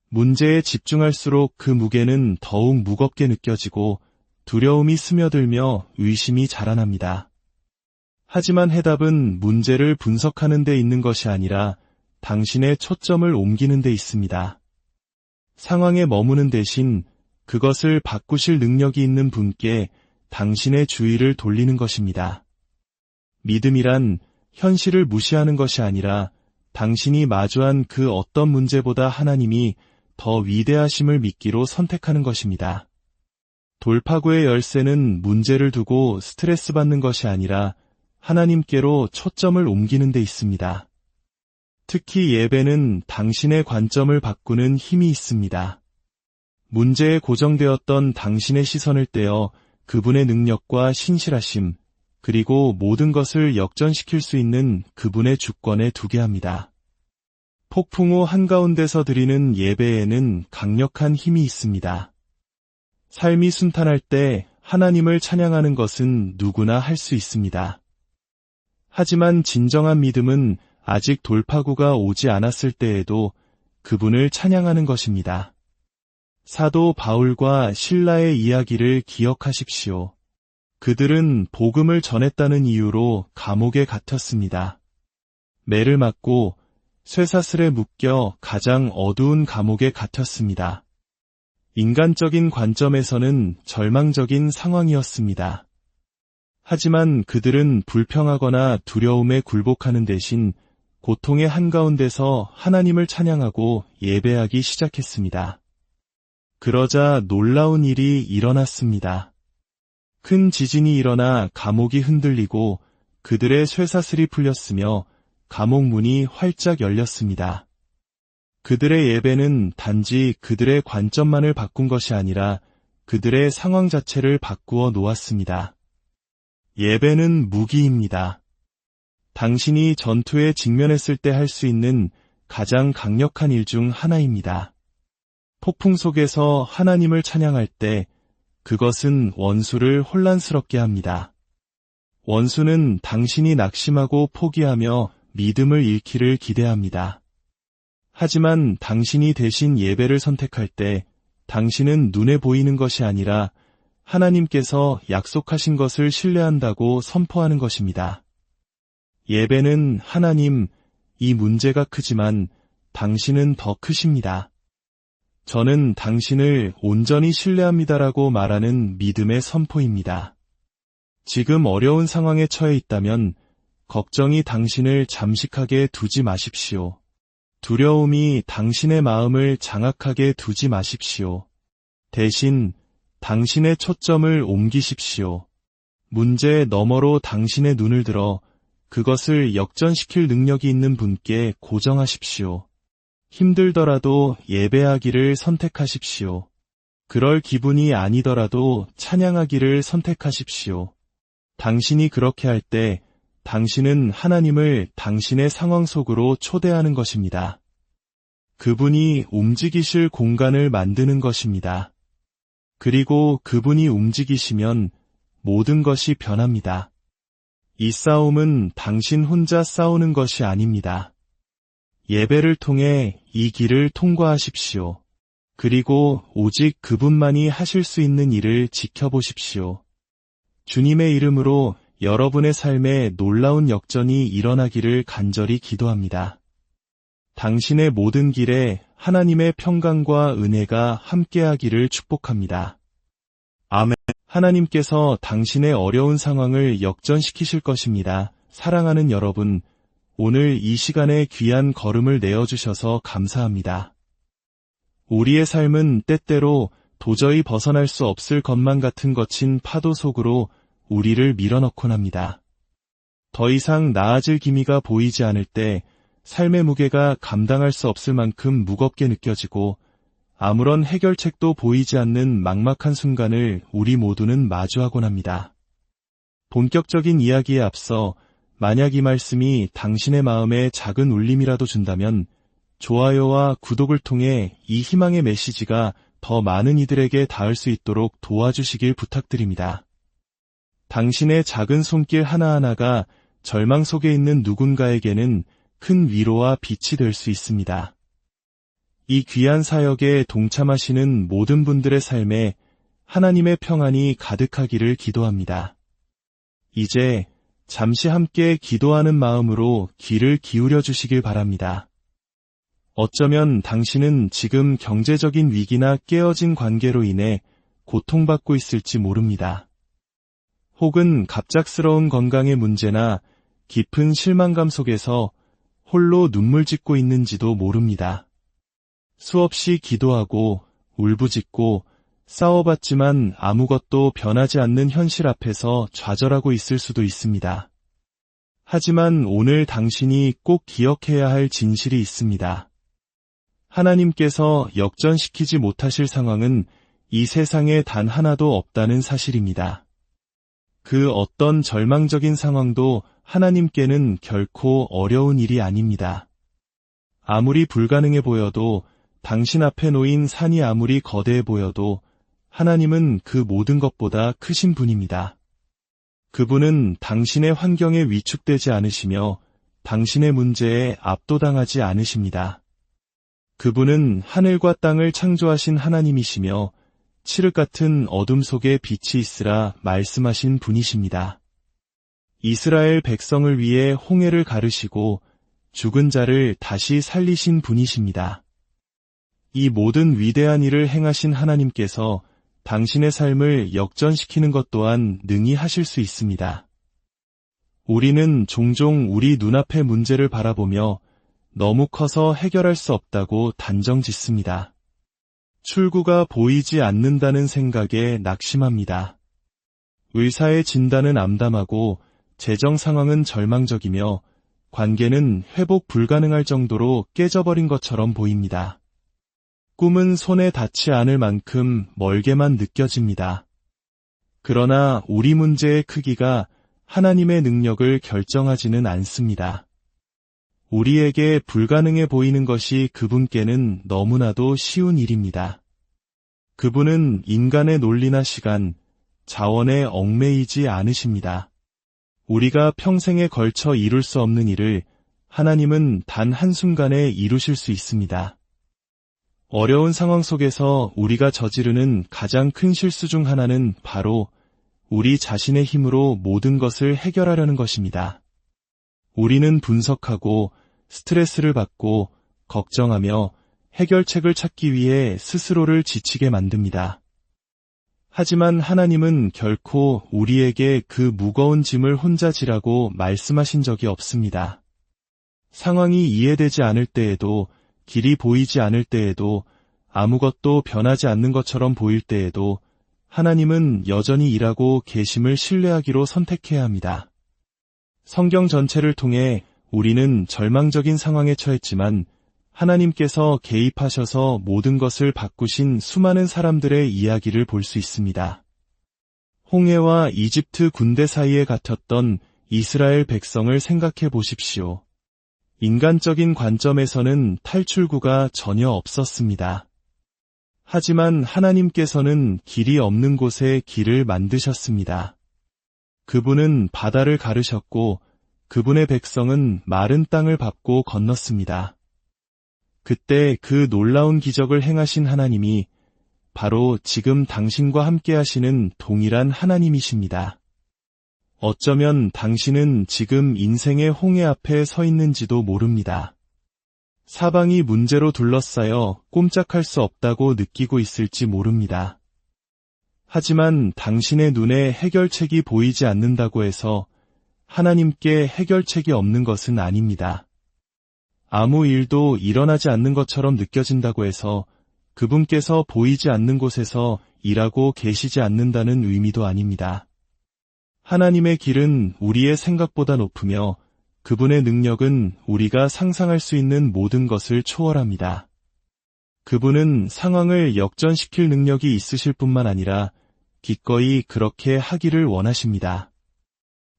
문제에 집중할수록 그 무게는 더욱 무겁게 느껴지고 두려움이 스며들며 의심이 자라납니다. 하지만 해답은 문제를 분석하는 데 있는 것이 아니라 당신의 초점을 옮기는 데 있습니다. 상황에 머무는 대신 그것을 바꾸실 능력이 있는 분께 당신의 주의를 돌리는 것입니다. 믿음이란 현실을 무시하는 것이 아니라 당신이 마주한 그 어떤 문제보다 하나님이 더 위대하심을 믿기로 선택하는 것입니다. 돌파구의 열쇠는 문제를 두고 스트레스 받는 것이 아니라 하나님께로 초점을 옮기는 데 있습니다. 특히 예배는 당신의 관점을 바꾸는 힘이 있습니다. 문제에 고정되었던 당신의 시선을 떼어 그분의 능력과 신실하심, 그리고 모든 것을 역전시킬 수 있는 그분의 주권에 두게 합니다. 폭풍우 한가운데서 드리는 예배에는 강력한 힘이 있습니다. 삶이 순탄할 때 하나님을 찬양하는 것은 누구나 할 수 있습니다. 하지만 진정한 믿음은 아직 돌파구가 오지 않았을 때에도 그분을 찬양하는 것입니다. 사도 바울과 실라의 이야기를 기억하십시오. 그들은 복음을 전했다는 이유로 감옥에 갇혔습니다. 매를 맞고 쇠사슬에 묶여 가장 어두운 감옥에 갇혔습니다. 인간적인 관점에서는 절망적인 상황이었습니다. 하지만 그들은 불평하거나 두려움에 굴복하는 대신 고통의 한가운데서 하나님을 찬양하고 예배하기 시작했습니다. 그러자 놀라운 일이 일어났습니다. 큰 지진이 일어나 감옥이 흔들리고 그들의 쇠사슬이 풀렸으며 감옥 문이 활짝 열렸습니다. 그들의 예배는 단지 그들의 관점만을 바꾼 것이 아니라 그들의 상황 자체를 바꾸어 놓았습니다. 예배는 무기입니다. 당신이 전투에 직면했을 때 할 수 있는 가장 강력한 일 중 하나입니다. 폭풍 속에서 하나님을 찬양할 때 그것은 원수를 혼란스럽게 합니다. 원수는 당신이 낙심하고 포기하며 믿음을 잃기를 기대합니다. 하지만 당신이 대신 예배를 선택할 때 당신은 눈에 보이는 것이 아니라 하나님께서 약속하신 것을 신뢰한다고 선포하는 것입니다. 예배는 하나님, 이 문제가 크지만 당신은 더 크십니다. 저는 당신을 온전히 신뢰합니다라고 말하는 믿음의 선포입니다. 지금 어려운 상황에 처해 있다면 걱정이 당신을 잠식하게 두지 마십시오. 두려움이 당신의 마음을 장악하게 두지 마십시오. 대신 당신의 초점을 옮기십시오. 문제 너머로 당신의 눈을 들어 그것을 역전시킬 능력이 있는 분께 고정하십시오. 힘들더라도 예배하기를 선택하십시오. 그럴 기분이 아니더라도 찬양하기를 선택하십시오. 당신이 그렇게 할 때 당신은 하나님을 당신의 상황 속으로 초대하는 것입니다. 그분이 움직이실 공간을 만드는 것입니다. 그리고 그분이 움직이시면 모든 것이 변합니다. 이 싸움은 당신 혼자 싸우는 것이 아닙니다. 예배를 통해 이 길을 통과하십시오. 그리고 오직 그분만이 하실 수 있는 일을 지켜보십시오. 주님의 이름으로 여러분의 삶에 놀라운 역전이 일어나기를 간절히 기도합니다. 당신의 모든 길에 하나님의 평강과 은혜가 함께하기를 축복합니다. 아멘. 하나님께서 당신의 어려운 상황을 역전시키실 것입니다. 사랑하는 여러분, 오늘 이 시간에 귀한 걸음을 내어주셔서 감사합니다. 우리의 삶은 때때로 도저히 벗어날 수 없을 것만 같은 거친 파도 속으로 우리를 밀어넣곤 합니다. 더 이상 나아질 기미가 보이지 않을 때 삶의 무게가 감당할 수 없을 만큼 무겁게 느껴지고 아무런 해결책도 보이지 않는 막막한 순간을 우리 모두는 마주하곤 합니다. 본격적인 이야기에 앞서 만약 이 말씀이 당신의 마음에 작은 울림이라도 준다면 좋아요와 구독을 통해 이 희망의 메시지가 더 많은 이들에게 닿을 수 있도록 도와주시길 부탁드립니다. 당신의 작은 손길 하나하나가 절망 속에 있는 누군가에게는 큰 위로와 빛이 될 수 있습니다. 이 귀한 사역에 동참하시는 모든 분들의 삶에 하나님의 평안이 가득하기를 기도합니다. 이제 잠시 함께 기도하는 마음으로 귀를 기울여 주시길 바랍니다. 어쩌면 당신은 지금 경제적인 위기나 깨어진 관계로 인해 고통받고 있을지 모릅니다. 혹은 갑작스러운 건강의 문제나 깊은 실망감 속에서 홀로 눈물 짓고 있는지도 모릅니다. 수없이 기도하고 울부짖고 싸워봤지만 아무것도 변하지 않는 현실 앞에서 좌절하고 있을 수도 있습니다. 하지만 오늘 당신이 꼭 기억해야 할 진실이 있습니다. 하나님께서 역전시키지 못하실 상황은 이 세상에 단 하나도 없다는 사실입니다. 그 어떤 절망적인 상황도 하나님께는 결코 어려운 일이 아닙니다. 아무리 불가능해 보여도, 당신 앞에 놓인 산이 아무리 거대해 보여도 하나님은 그 모든 것보다 크신 분입니다. 그분은 당신의 환경에 위축되지 않으시며 당신의 문제에 압도당하지 않으십니다. 그분은 하늘과 땅을 창조하신 하나님이시며 칠흑 같은 어둠 속에 빛이 있으라 말씀하신 분이십니다. 이스라엘 백성을 위해 홍해를 가르시고 죽은 자를 다시 살리신 분이십니다. 이 모든 위대한 일을 행하신 하나님께서 당신의 삶을 역전시키는 것 또한 능히 하실 수 있습니다. 우리는 종종 우리 눈앞의 문제를 바라보며 너무 커서 해결할 수 없다고 단정짓습니다. 출구가 보이지 않는다는 생각에 낙심합니다. 의사의 진단은 암담하고 재정 상황은 절망적이며 관계는 회복 불가능할 정도로 깨져버린 것처럼 보입니다. 꿈은 손에 닿지 않을 만큼 멀게만 느껴집니다. 그러나 우리 문제의 크기가 하나님의 능력을 결정하지는 않습니다. 우리에게 불가능해 보이는 것이 그분께는 너무나도 쉬운 일입니다. 그분은 인간의 논리나 시간, 자원에 얽매이지 않으십니다. 우리가 평생에 걸쳐 이룰 수 없는 일을 하나님은 단 한순간에 이루실 수 있습니다. 어려운 상황 속에서 우리가 저지르는 가장 큰 실수 중 하나는 바로 우리 자신의 힘으로 모든 것을 해결하려는 것입니다. 우리는 분석하고 스트레스를 받고 걱정하며 해결책을 찾기 위해 스스로를 지치게 만듭니다. 하지만 하나님은 결코 우리에게 그 무거운 짐을 혼자 지라고 말씀하신 적이 없습니다. 상황이 이해되지 않을 때에도, 길이 보이지 않을 때에도, 아무것도 변하지 않는 것처럼 보일 때에도 하나님은 여전히 일하고 계심을 신뢰하기로 선택해야 합니다. 성경 전체를 통해 우리는 절망적인 상황에 처했지만 하나님께서 개입하셔서 모든 것을 바꾸신 수많은 사람들의 이야기를 볼 수 있습니다. 홍해와 이집트 군대 사이에 갇혔던 이스라엘 백성을 생각해 보십시오. 인간적인 관점에서는 탈출구가 전혀 없었습니다. 하지만 하나님께서는 길이 없는 곳에 길을 만드셨습니다. 그분은 바다를 가르셨고 그분의 백성은 마른 땅을 밟고 건넜습니다. 그때 그 놀라운 기적을 행하신 하나님이 바로 지금 당신과 함께 하시는 동일한 하나님이십니다. 어쩌면 당신은 지금 인생의 홍해 앞에 서 있는지도 모릅니다. 사방이 문제로 둘러싸여 꼼짝할 수 없다고 느끼고 있을지 모릅니다. 하지만 당신의 눈에 해결책이 보이지 않는다고 해서 하나님께 해결책이 없는 것은 아닙니다. 아무 일도 일어나지 않는 것처럼 느껴진다고 해서 그분께서 보이지 않는 곳에서 일하고 계시지 않는다는 의미도 아닙니다. 하나님의 길은 우리의 생각보다 높으며 그분의 능력은 우리가 상상할 수 있는 모든 것을 초월합니다. 그분은 상황을 역전시킬 능력이 있으실 뿐만 아니라 기꺼이 그렇게 하기를 원하십니다.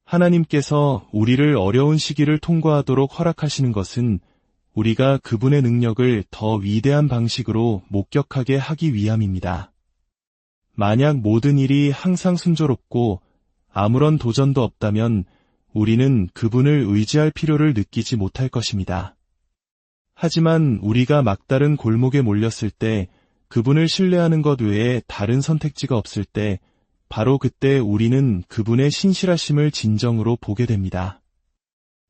하나님께서 우리를 어려운 시기를 통과하도록 허락하시는 것은 우리가 그분의 능력을 더 위대한 방식으로 목격하게 하기 위함입니다. 만약 모든 일이 항상 순조롭고 아무런 도전도 없다면 우리는 그분을 의지할 필요를 느끼지 못할 것입니다. 하지만 우리가 막다른 골목에 몰렸을 때, 그분을 신뢰하는 것 외에 다른 선택지가 없을 때, 바로 그때 우리는 그분의 신실하심을 진정으로 보게 됩니다.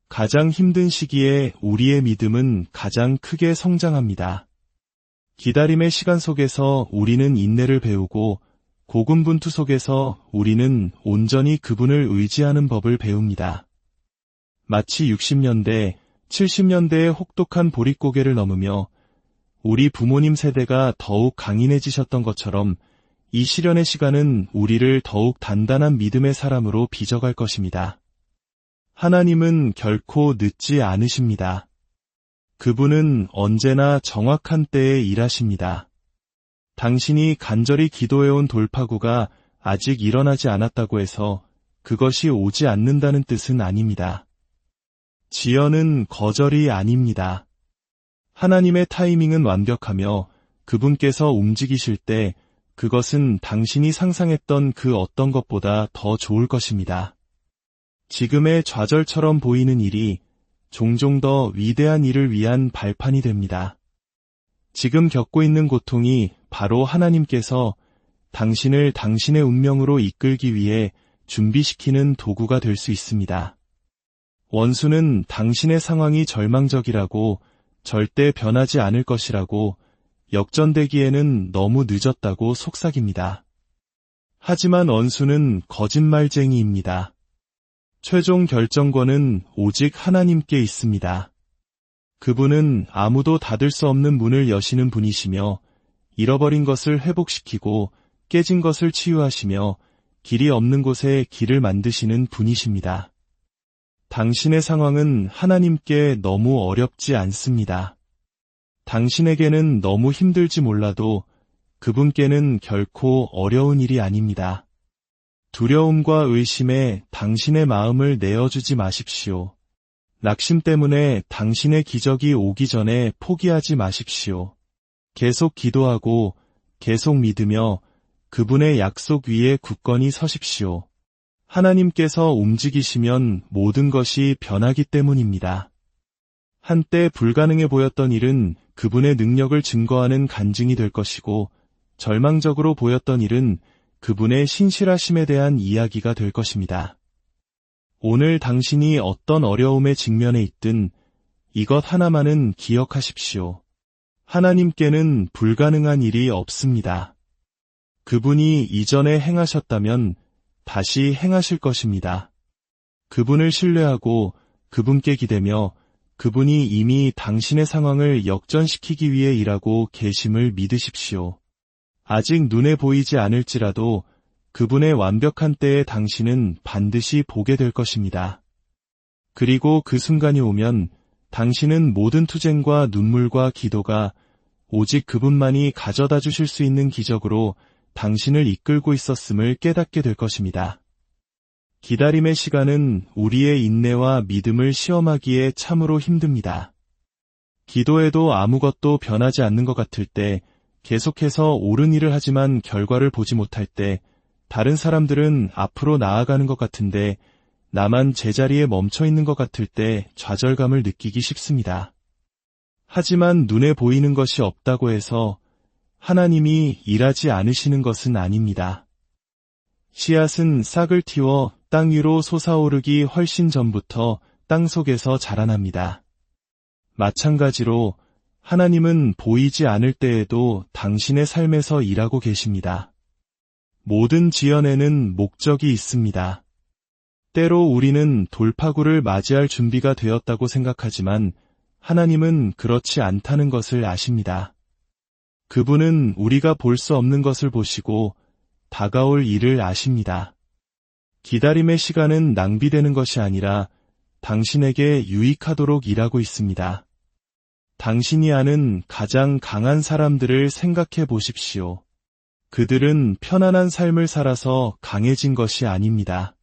가장 힘든 시기에 우리의 믿음은 가장 크게 성장합니다. 기다림의 시간 속에서 우리는 인내를 배우고 고군분투 속에서 우리는 온전히 그분을 의지하는 법을 배웁니다. 마치 60년대, 70년대의 혹독한 보릿고개를 넘으며 우리 부모님 세대가 더욱 강인해지셨던 것처럼 이 시련의 시간은 우리를 더욱 단단한 믿음의 사람으로 빚어갈 것입니다. 하나님은 결코 늦지 않으십니다. 그분은 언제나 정확한 때에 일하십니다. 당신이 간절히 기도해온 돌파구가 아직 일어나지 않았다고 해서 그것이 오지 않는다는 뜻은 아닙니다. 지연은 거절이 아닙니다. 하나님의 타이밍은 완벽하며 그분께서 움직이실 때 그것은 당신이 상상했던 그 어떤 것보다 더 좋을 것입니다. 지금의 좌절처럼 보이는 일이 종종 더 위대한 일을 위한 발판이 됩니다. 지금 겪고 있는 고통이 바로 하나님께서 당신을 당신의 운명으로 이끌기 위해 준비시키는 도구가 될 수 있습니다. 원수는 당신의 상황이 절망적이라고 절대 변하지 않을 것이라고 역전되기에는 너무 늦었다고 속삭입니다. 하지만 원수는 거짓말쟁이입니다. 최종 결정권은 오직 하나님께 있습니다. 그분은 아무도 닫을 수 없는 문을 여시는 분이시며 잃어버린 것을 회복시키고 깨진 것을 치유하시며 길이 없는 곳에 길을 만드시는 분이십니다. 당신의 상황은 하나님께 너무 어렵지 않습니다. 당신에게는 너무 힘들지 몰라도 그분께는 결코 어려운 일이 아닙니다. 두려움과 의심에 당신의 마음을 내어주지 마십시오. 낙심 때문에 당신의 기적이 오기 전에 포기하지 마십시오. 계속 기도하고 계속 믿으며 그분의 약속 위에 굳건히 서십시오. 하나님께서 움직이시면 모든 것이 변하기 때문입니다. 한때 불가능해 보였던 일은 그분의 능력을 증거하는 간증이 될 것이고 절망적으로 보였던 일은 그분의 신실하심에 대한 이야기가 될 것입니다. 오늘 당신이 어떤 어려움에 직면해 있든 이것 하나만은 기억하십시오. 하나님께는 불가능한 일이 없습니다. 그분이 이전에 행하셨다면 다시 행하실 것입니다. 그분을 신뢰하고 그분께 기대며 그분이 이미 당신의 상황을 역전시키기 위해 일하고 계심을 믿으십시오. 아직 눈에 보이지 않을지라도 그분의 완벽한 때에 당신은 반드시 보게 될 것입니다. 그리고 그 순간이 오면 당신은 모든 투쟁과 눈물과 기도가 오직 그분만이 가져다 주실 수 있는 기적으로 당신을 이끌고 있었음을 깨닫게 될 것입니다. 기다림의 시간은 우리의 인내와 믿음을 시험하기에 참으로 힘듭니다. 기도해도 아무것도 변하지 않는 것 같을 때, 계속해서 옳은 일을 하지만 결과를 보지 못할 때, 다른 사람들은 앞으로 나아가는 것 같은데 나만 제자리에 멈춰 있는 것 같을 때 좌절감을 느끼기 쉽습니다. 하지만 눈에 보이는 것이 없다고 해서 하나님이 일하지 않으시는 것은 아닙니다. 씨앗은 싹을 틔워 땅 위로 솟아오르기 훨씬 전부터 땅 속에서 자라납니다. 마찬가지로 하나님은 보이지 않을 때에도 당신의 삶에서 일하고 계십니다. 모든 지연에는 목적이 있습니다. 때로 우리는 돌파구를 맞이할 준비가 되었다고 생각하지만 하나님은 그렇지 않다는 것을 아십니다. 그분은 우리가 볼 수 없는 것을 보시고 다가올 일을 아십니다. 기다림의 시간은 낭비되는 것이 아니라 당신에게 유익하도록 일하고 있습니다. 당신이 아는 가장 강한 사람들을 생각해 보십시오. 그들은 편안한 삶을 살아서 강해진 것이 아닙니다.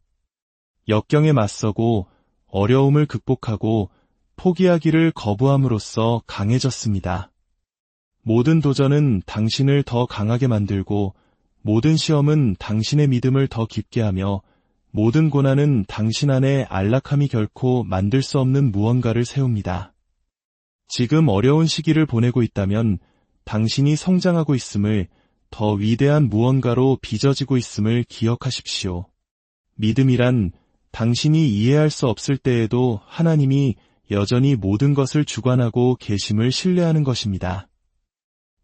역경에 맞서고 어려움을 극복하고 포기하기를 거부함으로써 강해졌습니다. 모든 도전은 당신을 더 강하게 만들고 모든 시험은 당신의 믿음을 더 깊게 하며 모든 고난은 당신 안에 안락함이 결코 만들 수 없는 무언가를 세웁니다. 지금 어려운 시기를 보내고 있다면 당신이 성장하고 있음을 더 위대한 무언가로 빚어지고 있음을 기억하십시오. 믿음이란 당신이 이해할 수 없을 때에도 하나님이 여전히 모든 것을 주관하고 계심을 신뢰하는 것입니다.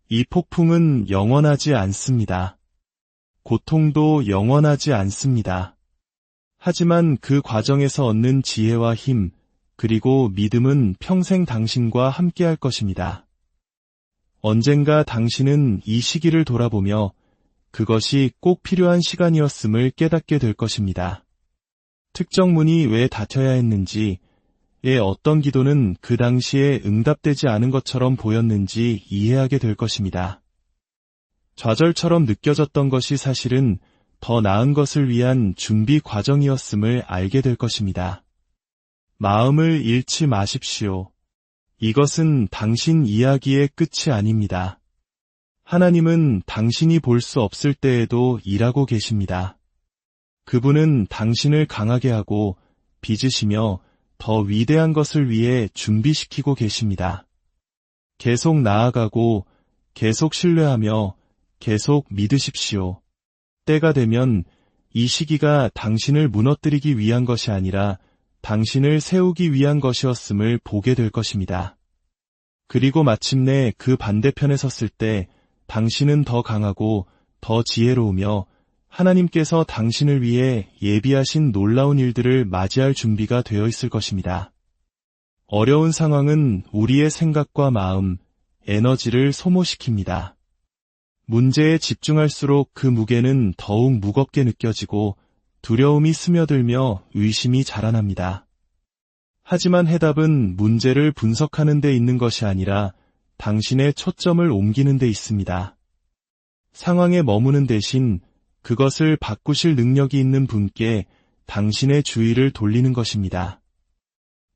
이 폭풍은 영원하지 않습니다. 고통도 영원하지 않습니다. 하지만 그 과정에서 얻는 지혜와 힘, 그리고 믿음은 평생 당신과 함께할 것입니다. 언젠가 당신은 이 시기를 돌아보며 그것이 꼭 필요한 시간이었음을 깨닫게 될 것입니다. 특정 문이 왜 닫혀야 했는지, 어떤 기도는 그 당시에 응답되지 않은 것처럼 보였는지 이해하게 될 것입니다. 좌절처럼 느껴졌던 것이 사실은 더 나은 것을 위한 준비 과정이었음을 알게 될 것입니다. 마음을 잃지 마십시오. 이것은 당신 이야기의 끝이 아닙니다. 하나님은 당신이 볼 수 없을 때에도 일하고 계십니다. 그분은 당신을 강하게 하고 빚으시며 더 위대한 것을 위해 준비시키고 계십니다. 계속 나아가고 계속 신뢰하며 계속 믿으십시오. 때가 되면 이 시기가 당신을 무너뜨리기 위한 것이 아니라 당신을 세우기 위한 것이었음을 보게 될 것입니다. 그리고 마침내 그 반대편에 섰을 때 당신은 더 강하고 더 지혜로우며 하나님께서 당신을 위해 예비하신 놀라운 일들을 맞이할 준비가 되어 있을 것입니다. 어려운 상황은 우리의 생각과 마음, 에너지를 소모시킵니다. 문제에 집중할수록 그 무게는 더욱 무겁게 느껴지고 두려움이 스며들며 의심이 자라납니다. 하지만 해답은 문제를 분석하는 데 있는 것이 아니라 당신의 초점을 옮기는 데 있습니다. 상황에 머무는 대신 그것을 바꾸실 능력이 있는 분께 당신의 주의를 돌리는 것입니다.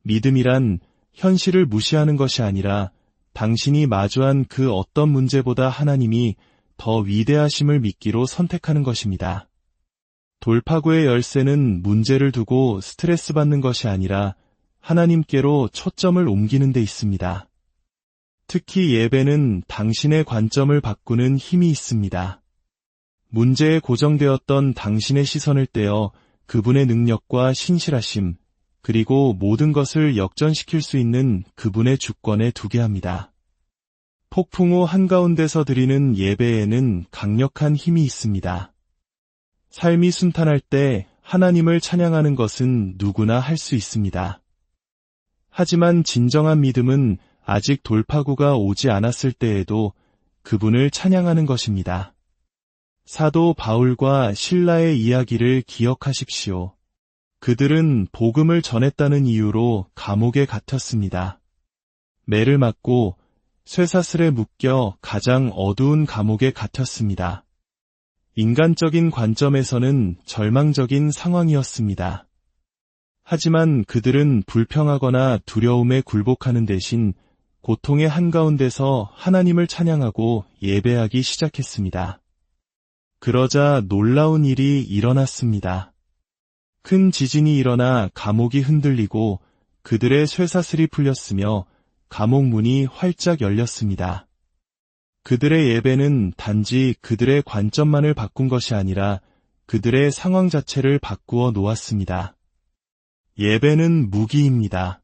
믿음이란 현실을 무시하는 것이 아니라 당신이 마주한 그 어떤 문제보다 하나님이 더 위대하심을 믿기로 선택하는 것입니다. 돌파구의 열쇠는 문제를 두고 스트레스 받는 것이 아니라 하나님께로 초점을 옮기는 데 있습니다. 특히 예배는 당신의 관점을 바꾸는 힘이 있습니다. 문제에 고정되었던 당신의 시선을 떼어 그분의 능력과 신실하심, 그리고 모든 것을 역전시킬 수 있는 그분의 주권에 두게 합니다. 폭풍우 한가운데서 드리는 예배에는 강력한 힘이 있습니다. 삶이 순탄할 때 하나님을 찬양하는 것은 누구나 할 수 있습니다. 하지만 진정한 믿음은 아직 돌파구가 오지 않았을 때에도 그분을 찬양하는 것입니다. 사도 바울과 실라의 이야기를 기억하십시오. 그들은 복음을 전했다는 이유로 감옥에 갇혔습니다. 매를 맞고 쇠사슬에 묶여 가장 어두운 감옥에 갇혔습니다. 인간적인 관점에서는 절망적인 상황이었습니다. 하지만 그들은 불평하거나 두려움에 굴복하는 대신 고통의 한가운데서 하나님을 찬양하고 예배하기 시작했습니다. 그러자 놀라운 일이 일어났습니다. 큰 지진이 일어나 감옥이 흔들리고 그들의 쇠사슬이 풀렸으며 감옥 문이 활짝 열렸습니다. 그들의 예배는 단지 그들의 관점만을 바꾼 것이 아니라 그들의 상황 자체를 바꾸어 놓았습니다. 예배는 무기입니다.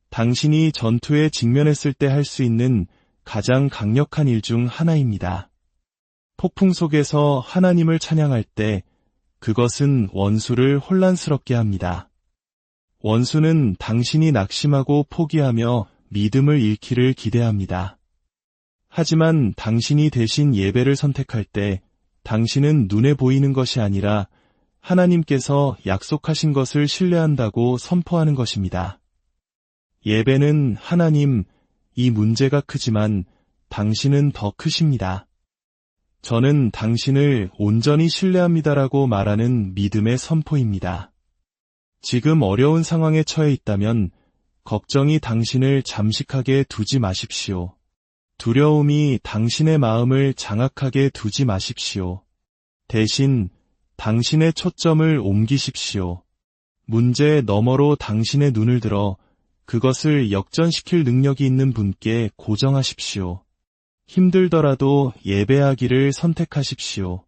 당신이 전투에 직면했을 때 할 수 있는 가장 강력한 일 중 하나입니다. 폭풍 속에서 하나님을 찬양할 때 그것은 원수를 혼란스럽게 합니다. 원수는 당신이 낙심하고 포기하며 믿음을 잃기를 기대합니다. 하지만 당신이 대신 예배를 선택할 때 당신은 눈에 보이는 것이 아니라 하나님께서 약속하신 것을 신뢰한다고 선포하는 것입니다. 예배는 하나님, 이 문제가 크지만 당신은 더 크십니다. 저는 당신을 온전히 신뢰합니다라고 말하는 믿음의 선포입니다. 지금 어려운 상황에 처해 있다면 걱정이 당신을 잠식하게 두지 마십시오. 두려움이 당신의 마음을 장악하게 두지 마십시오. 대신 당신의 초점을 옮기십시오. 문제 너머로 당신의 눈을 들어 그것을 역전시킬 능력이 있는 분께 고정하십시오. 힘들더라도 예배하기를 선택하십시오.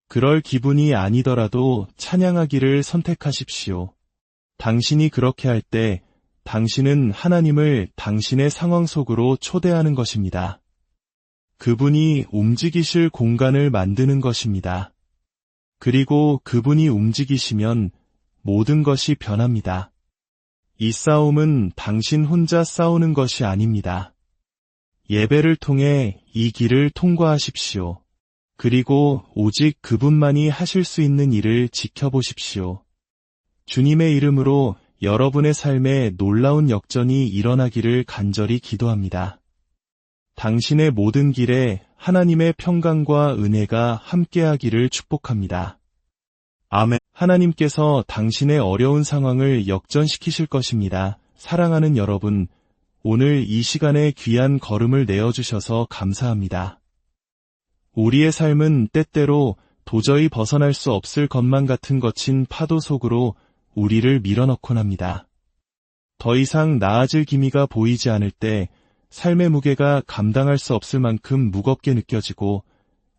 그럴 기분이 아니더라도 찬양하기를 선택하십시오. 당신이 그렇게 할 때 당신은 하나님을 당신의 상황 속으로 초대하는 것입니다. 그분이 움직이실 공간을 만드는 것입니다. 그리고 그분이 움직이시면 모든 것이 변합니다. 이 싸움은 당신 혼자 싸우는 것이 아닙니다. 예배를 통해 이 길을 통과하십시오. 그리고 오직 그분만이 하실 수 있는 일을 지켜보십시오. 주님의 이름으로 여러분의 삶에 놀라운 역전이 일어나기를 간절히 기도합니다. 당신의 모든 길에 하나님의 평강과 은혜가 함께하기를 축복합니다. 아멘. 하나님께서 당신의 어려운 상황을 역전시키실 것입니다. 사랑하는 여러분, 오늘 이 시간에 귀한 걸음을 내어주셔서 감사합니다. 우리의 삶은 때때로 도저히 벗어날 수 없을 것만 같은 거친 파도 속으로 우리를 밀어넣곤 합니다. 더 이상 나아질 기미가 보이지 않을 때 삶의 무게가 감당할 수 없을 만큼 무겁게 느껴지고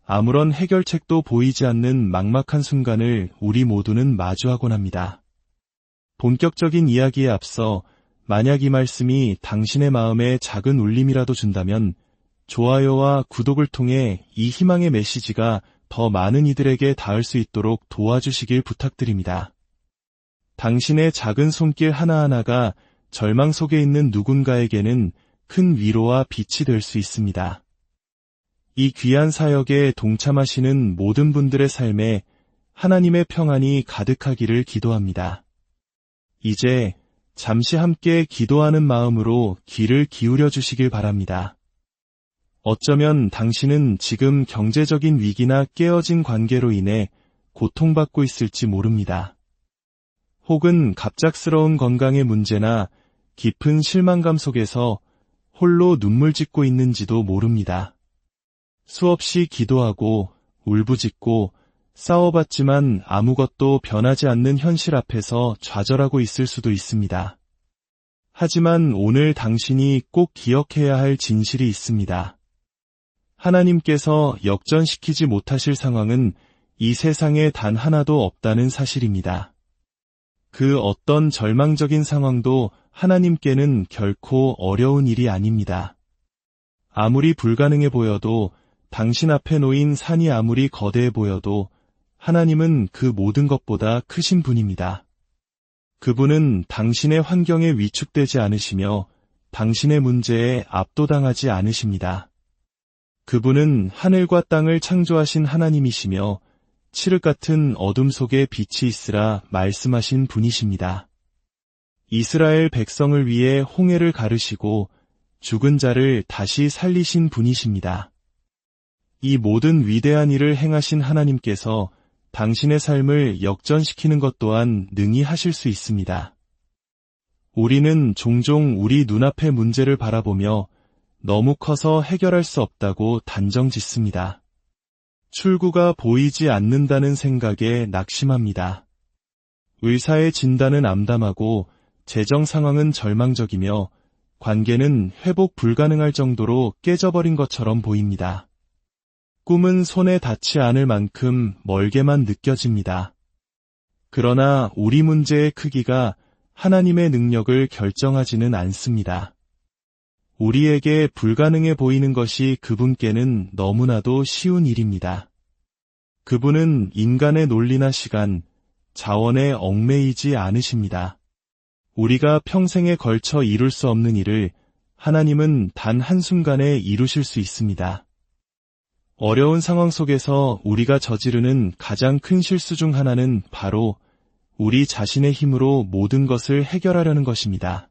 아무런 해결책도 보이지 않는 막막한 순간을 우리 모두는 마주하곤 합니다. 본격적인 이야기에 앞서 만약 이 말씀이 당신의 마음에 작은 울림이라도 준다면 좋아요와 구독을 통해 이 희망의 메시지가 더 많은 이들에게 닿을 수 있도록 도와주시길 부탁드립니다. 당신의 작은 손길 하나하나가 절망 속에 있는 누군가에게는 큰 위로와 빛이 될 수 있습니다. 이 귀한 사역에 동참하시는 모든 분들의 삶에 하나님의 평안이 가득하기를 기도합니다. 이제 잠시 함께 기도하는 마음으로 귀를 기울여 주시길 바랍니다. 어쩌면 당신은 지금 경제적인 위기나 깨어진 관계로 인해 고통받고 있을지 모릅니다. 혹은 갑작스러운 건강의 문제나 깊은 실망감 속에서 홀로 눈물 짓고 있는지도 모릅니다. 수없이 기도하고 울부짖고 싸워봤지만 아무것도 변하지 않는 현실 앞에서 좌절하고 있을 수도 있습니다. 하지만 오늘 당신이 꼭 기억해야 할 진실이 있습니다. 하나님께서 역전시키지 못하실 상황은 이 세상에 단 하나도 없다는 사실입니다. 그 어떤 절망적인 상황도 하나님께는 결코 어려운 일이 아닙니다. 아무리 불가능해 보여도 당신 앞에 놓인 산이 아무리 거대해 보여도 하나님은 그 모든 것보다 크신 분입니다. 그분은 당신의 환경에 위축되지 않으시며 당신의 문제에 압도당하지 않으십니다. 그분은 하늘과 땅을 창조하신 하나님이시며 칠흑 같은 어둠 속에 빛이 있으라 말씀하신 분이십니다. 이스라엘 백성을 위해 홍해를 가르시고 죽은 자를 다시 살리신 분이십니다. 이 모든 위대한 일을 행하신 하나님께서 당신의 삶을 역전시키는 것 또한 능히 하실 수 있습니다. 우리는 종종 우리 눈앞의 문제를 바라보며 너무 커서 해결할 수 없다고 단정짓습니다. 출구가 보이지 않는다는 생각에 낙심합니다. 의사의 진단은 암담하고 재정 상황은 절망적이며 관계는 회복 불가능할 정도로 깨져버린 것처럼 보입니다. 꿈은 손에 닿지 않을 만큼 멀게만 느껴집니다. 그러나 우리 문제의 크기가 하나님의 능력을 결정하지는 않습니다. 우리에게 불가능해 보이는 것이 그분께는 너무나도 쉬운 일입니다. 그분은 인간의 논리나 시간, 자원에 얽매이지 않으십니다. 우리가 평생에 걸쳐 이룰 수 없는 일을 하나님은 단 한순간에 이루실 수 있습니다. 어려운 상황 속에서 우리가 저지르는 가장 큰 실수 중 하나는 바로 우리 자신의 힘으로 모든 것을 해결하려는 것입니다.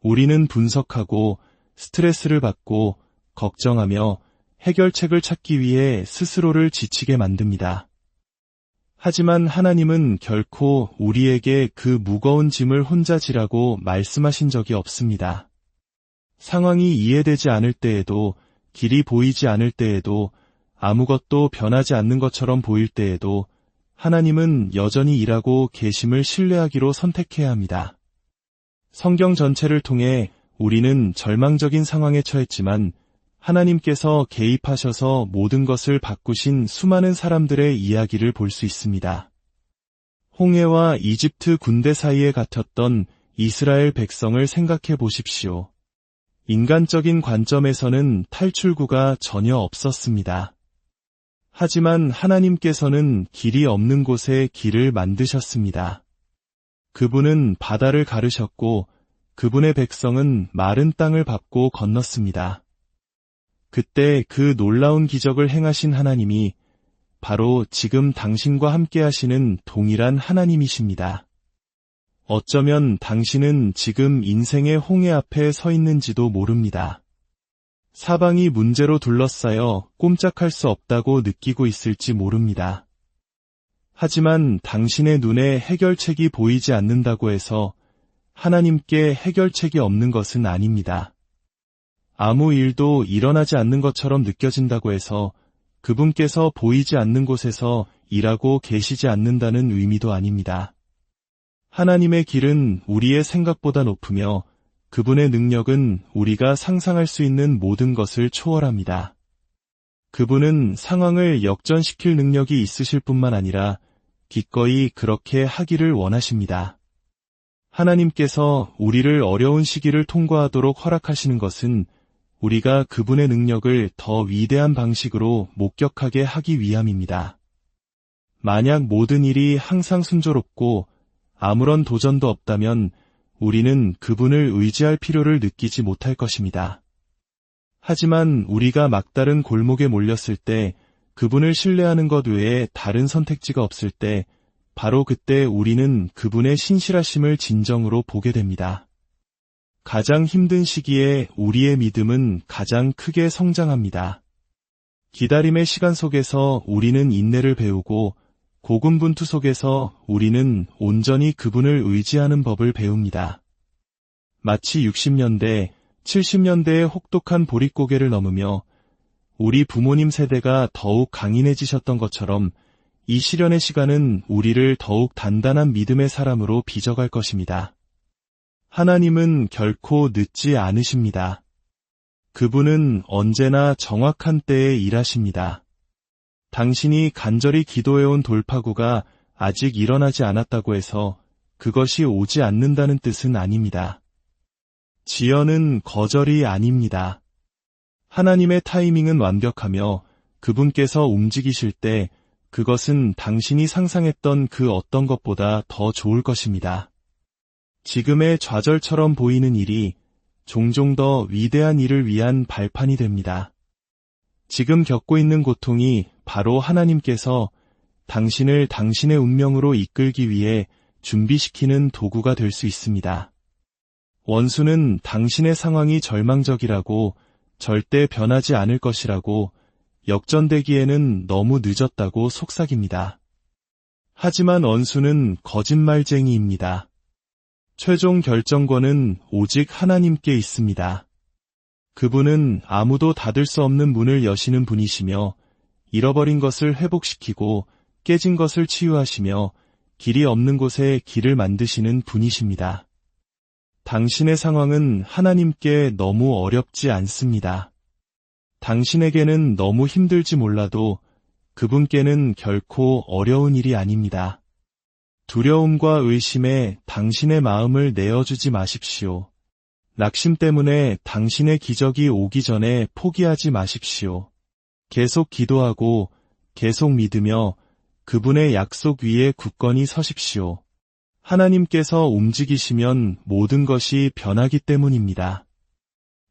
우리는 분석하고 스트레스를 받고 걱정하며 해결책을 찾기 위해 스스로를 지치게 만듭니다. 하지만 하나님은 결코 우리에게 그 무거운 짐을 혼자 지라고 말씀하신 적이 없습니다. 상황이 이해되지 않을 때에도, 길이 보이지 않을 때에도, 아무것도 변하지 않는 것처럼 보일 때에도 하나님은 여전히 일하고 계심을 신뢰하기로 선택해야 합니다. 성경 전체를 통해 우리는 절망적인 상황에 처했지만 하나님께서 개입하셔서 모든 것을 바꾸신 수많은 사람들의 이야기를 볼 수 있습니다. 홍해와 이집트 군대 사이에 갇혔던 이스라엘 백성을 생각해 보십시오. 인간적인 관점에서는 탈출구가 전혀 없었습니다. 하지만 하나님께서는 길이 없는 곳에 길을 만드셨습니다. 그분은 바다를 가르셨고 그분의 백성은 마른 땅을 밟고 건넜습니다. 그때 그 놀라운 기적을 행하신 하나님이 바로 지금 당신과 함께 하시는 동일한 하나님이십니다. 어쩌면 당신은 지금 인생의 홍해 앞에 서 있는지도 모릅니다. 사방이 문제로 둘러싸여 꼼짝할 수 없다고 느끼고 있을지 모릅니다. 하지만 당신의 눈에 해결책이 보이지 않는다고 해서 하나님께 해결책이 없는 것은 아닙니다. 아무 일도 일어나지 않는 것처럼 느껴진다고 해서 그분께서 보이지 않는 곳에서 일하고 계시지 않는다는 의미도 아닙니다. 하나님의 길은 우리의 생각보다 높으며 그분의 능력은 우리가 상상할 수 있는 모든 것을 초월합니다. 그분은 상황을 역전시킬 능력이 있으실 뿐만 아니라 기꺼이 그렇게 하기를 원하십니다. 하나님께서 우리를 어려운 시기를 통과하도록 허락하시는 것은 우리가 그분의 능력을 더 위대한 방식으로 목격하게 하기 위함입니다. 만약 모든 일이 항상 순조롭고 아무런 도전도 없다면 우리는 그분을 의지할 필요를 느끼지 못할 것입니다. 하지만 우리가 막다른 골목에 몰렸을 때 그분을 신뢰하는 것 외에 다른 선택지가 없을 때 바로 그때 우리는 그분의 신실하심을 진정으로 보게 됩니다. 가장 힘든 시기에 우리의 믿음은 가장 크게 성장합니다. 기다림의 시간 속에서 우리는 인내를 배우고 고군분투 속에서 우리는 온전히 그분을 의지하는 법을 배웁니다. 마치 60년대, 70년대의 혹독한 보릿고개를 넘으며 우리 부모님 세대가 더욱 강인해지셨던 것처럼 이 시련의 시간은 우리를 더욱 단단한 믿음의 사람으로 빚어갈 것입니다. 하나님은 결코 늦지 않으십니다. 그분은 언제나 정확한 때에 일하십니다. 당신이 간절히 기도해온 돌파구가 아직 일어나지 않았다고 해서 그것이 오지 않는다는 뜻은 아닙니다. 지연은 거절이 아닙니다. 하나님의 타이밍은 완벽하며 그분께서 움직이실 때 그것은 당신이 상상했던 그 어떤 것보다 더 좋을 것입니다. 지금의 좌절처럼 보이는 일이 종종 더 위대한 일을 위한 발판이 됩니다. 지금 겪고 있는 고통이 바로 하나님께서 당신을 당신의 운명으로 이끌기 위해 준비시키는 도구가 될 수 있습니다. 원수는 당신의 상황이 절망적이라고 절대 변하지 않을 것이라고 역전되기에는 너무 늦었다고 속삭입니다. 하지만 원수는 거짓말쟁이입니다. 최종 결정권은 오직 하나님께 있습니다. 그분은 아무도 닫을 수 없는 문을 여시는 분이시며 잃어버린 것을 회복시키고 깨진 것을 치유하시며 길이 없는 곳에 길을 만드시는 분이십니다. 당신의 상황은 하나님께 너무 어렵지 않습니다. 당신에게는 너무 힘들지 몰라도 그분께는 결코 어려운 일이 아닙니다. 두려움과 의심에 당신의 마음을 내어주지 마십시오. 낙심 때문에 당신의 기적이 오기 전에 포기하지 마십시오. 계속 기도하고 계속 믿으며 그분의 약속 위에 굳건히 서십시오. 하나님께서 움직이시면 모든 것이 변하기 때문입니다.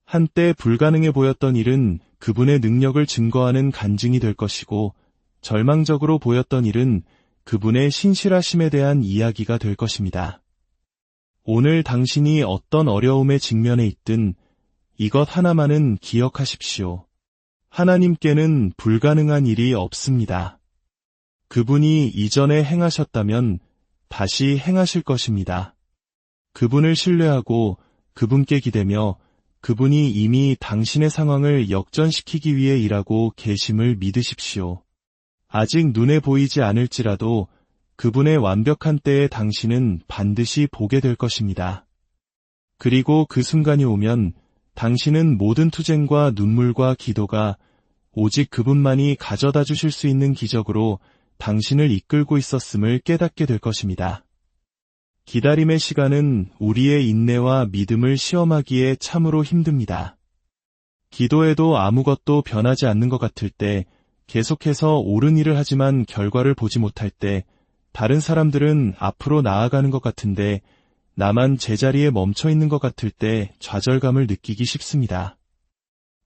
한때 불가능해 보였던 일은 그분의 능력을 증거하는 간증이 될 것이고 절망적으로 보였던 일은 그분의 신실하심에 대한 이야기가 될 것입니다. 오늘 당신이 어떤 어려움에 직면해 있든 이것 하나만은 기억하십시오. 하나님께는 불가능한 일이 없습니다. 그분이 이전에 행하셨다면 다시 행하실 것입니다. 그분을 신뢰하고 그분께 기대며 그분이 이미 당신의 상황을 역전시키기 위해 일하고 계심을 믿으십시오. 아직 눈에 보이지 않을지라도 그분의 완벽한 때에 당신은 반드시 보게 될 것입니다. 그리고 그 순간이 오면 당신은 모든 투쟁과 눈물과 기도가 오직 그분만이 가져다 주실 수 있는 기적으로 당신을 이끌고 있었음을 깨닫게 될 것입니다. 기다림의 시간은 우리의 인내와 믿음을 시험하기에 참으로 힘듭니다. 기도해도 아무것도 변하지 않는 것 같을 때 계속해서 옳은 일을 하지만 결과를 보지 못할 때 다른 사람들은 앞으로 나아가는 것 같은데 나만 제자리에 멈춰 있는 것 같을 때 좌절감을 느끼기 쉽습니다.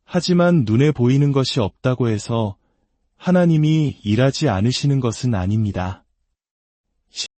하지만 눈에 보이는 것이 없다고 해서 하나님이 일하지 않으시는 것은 아닙니다.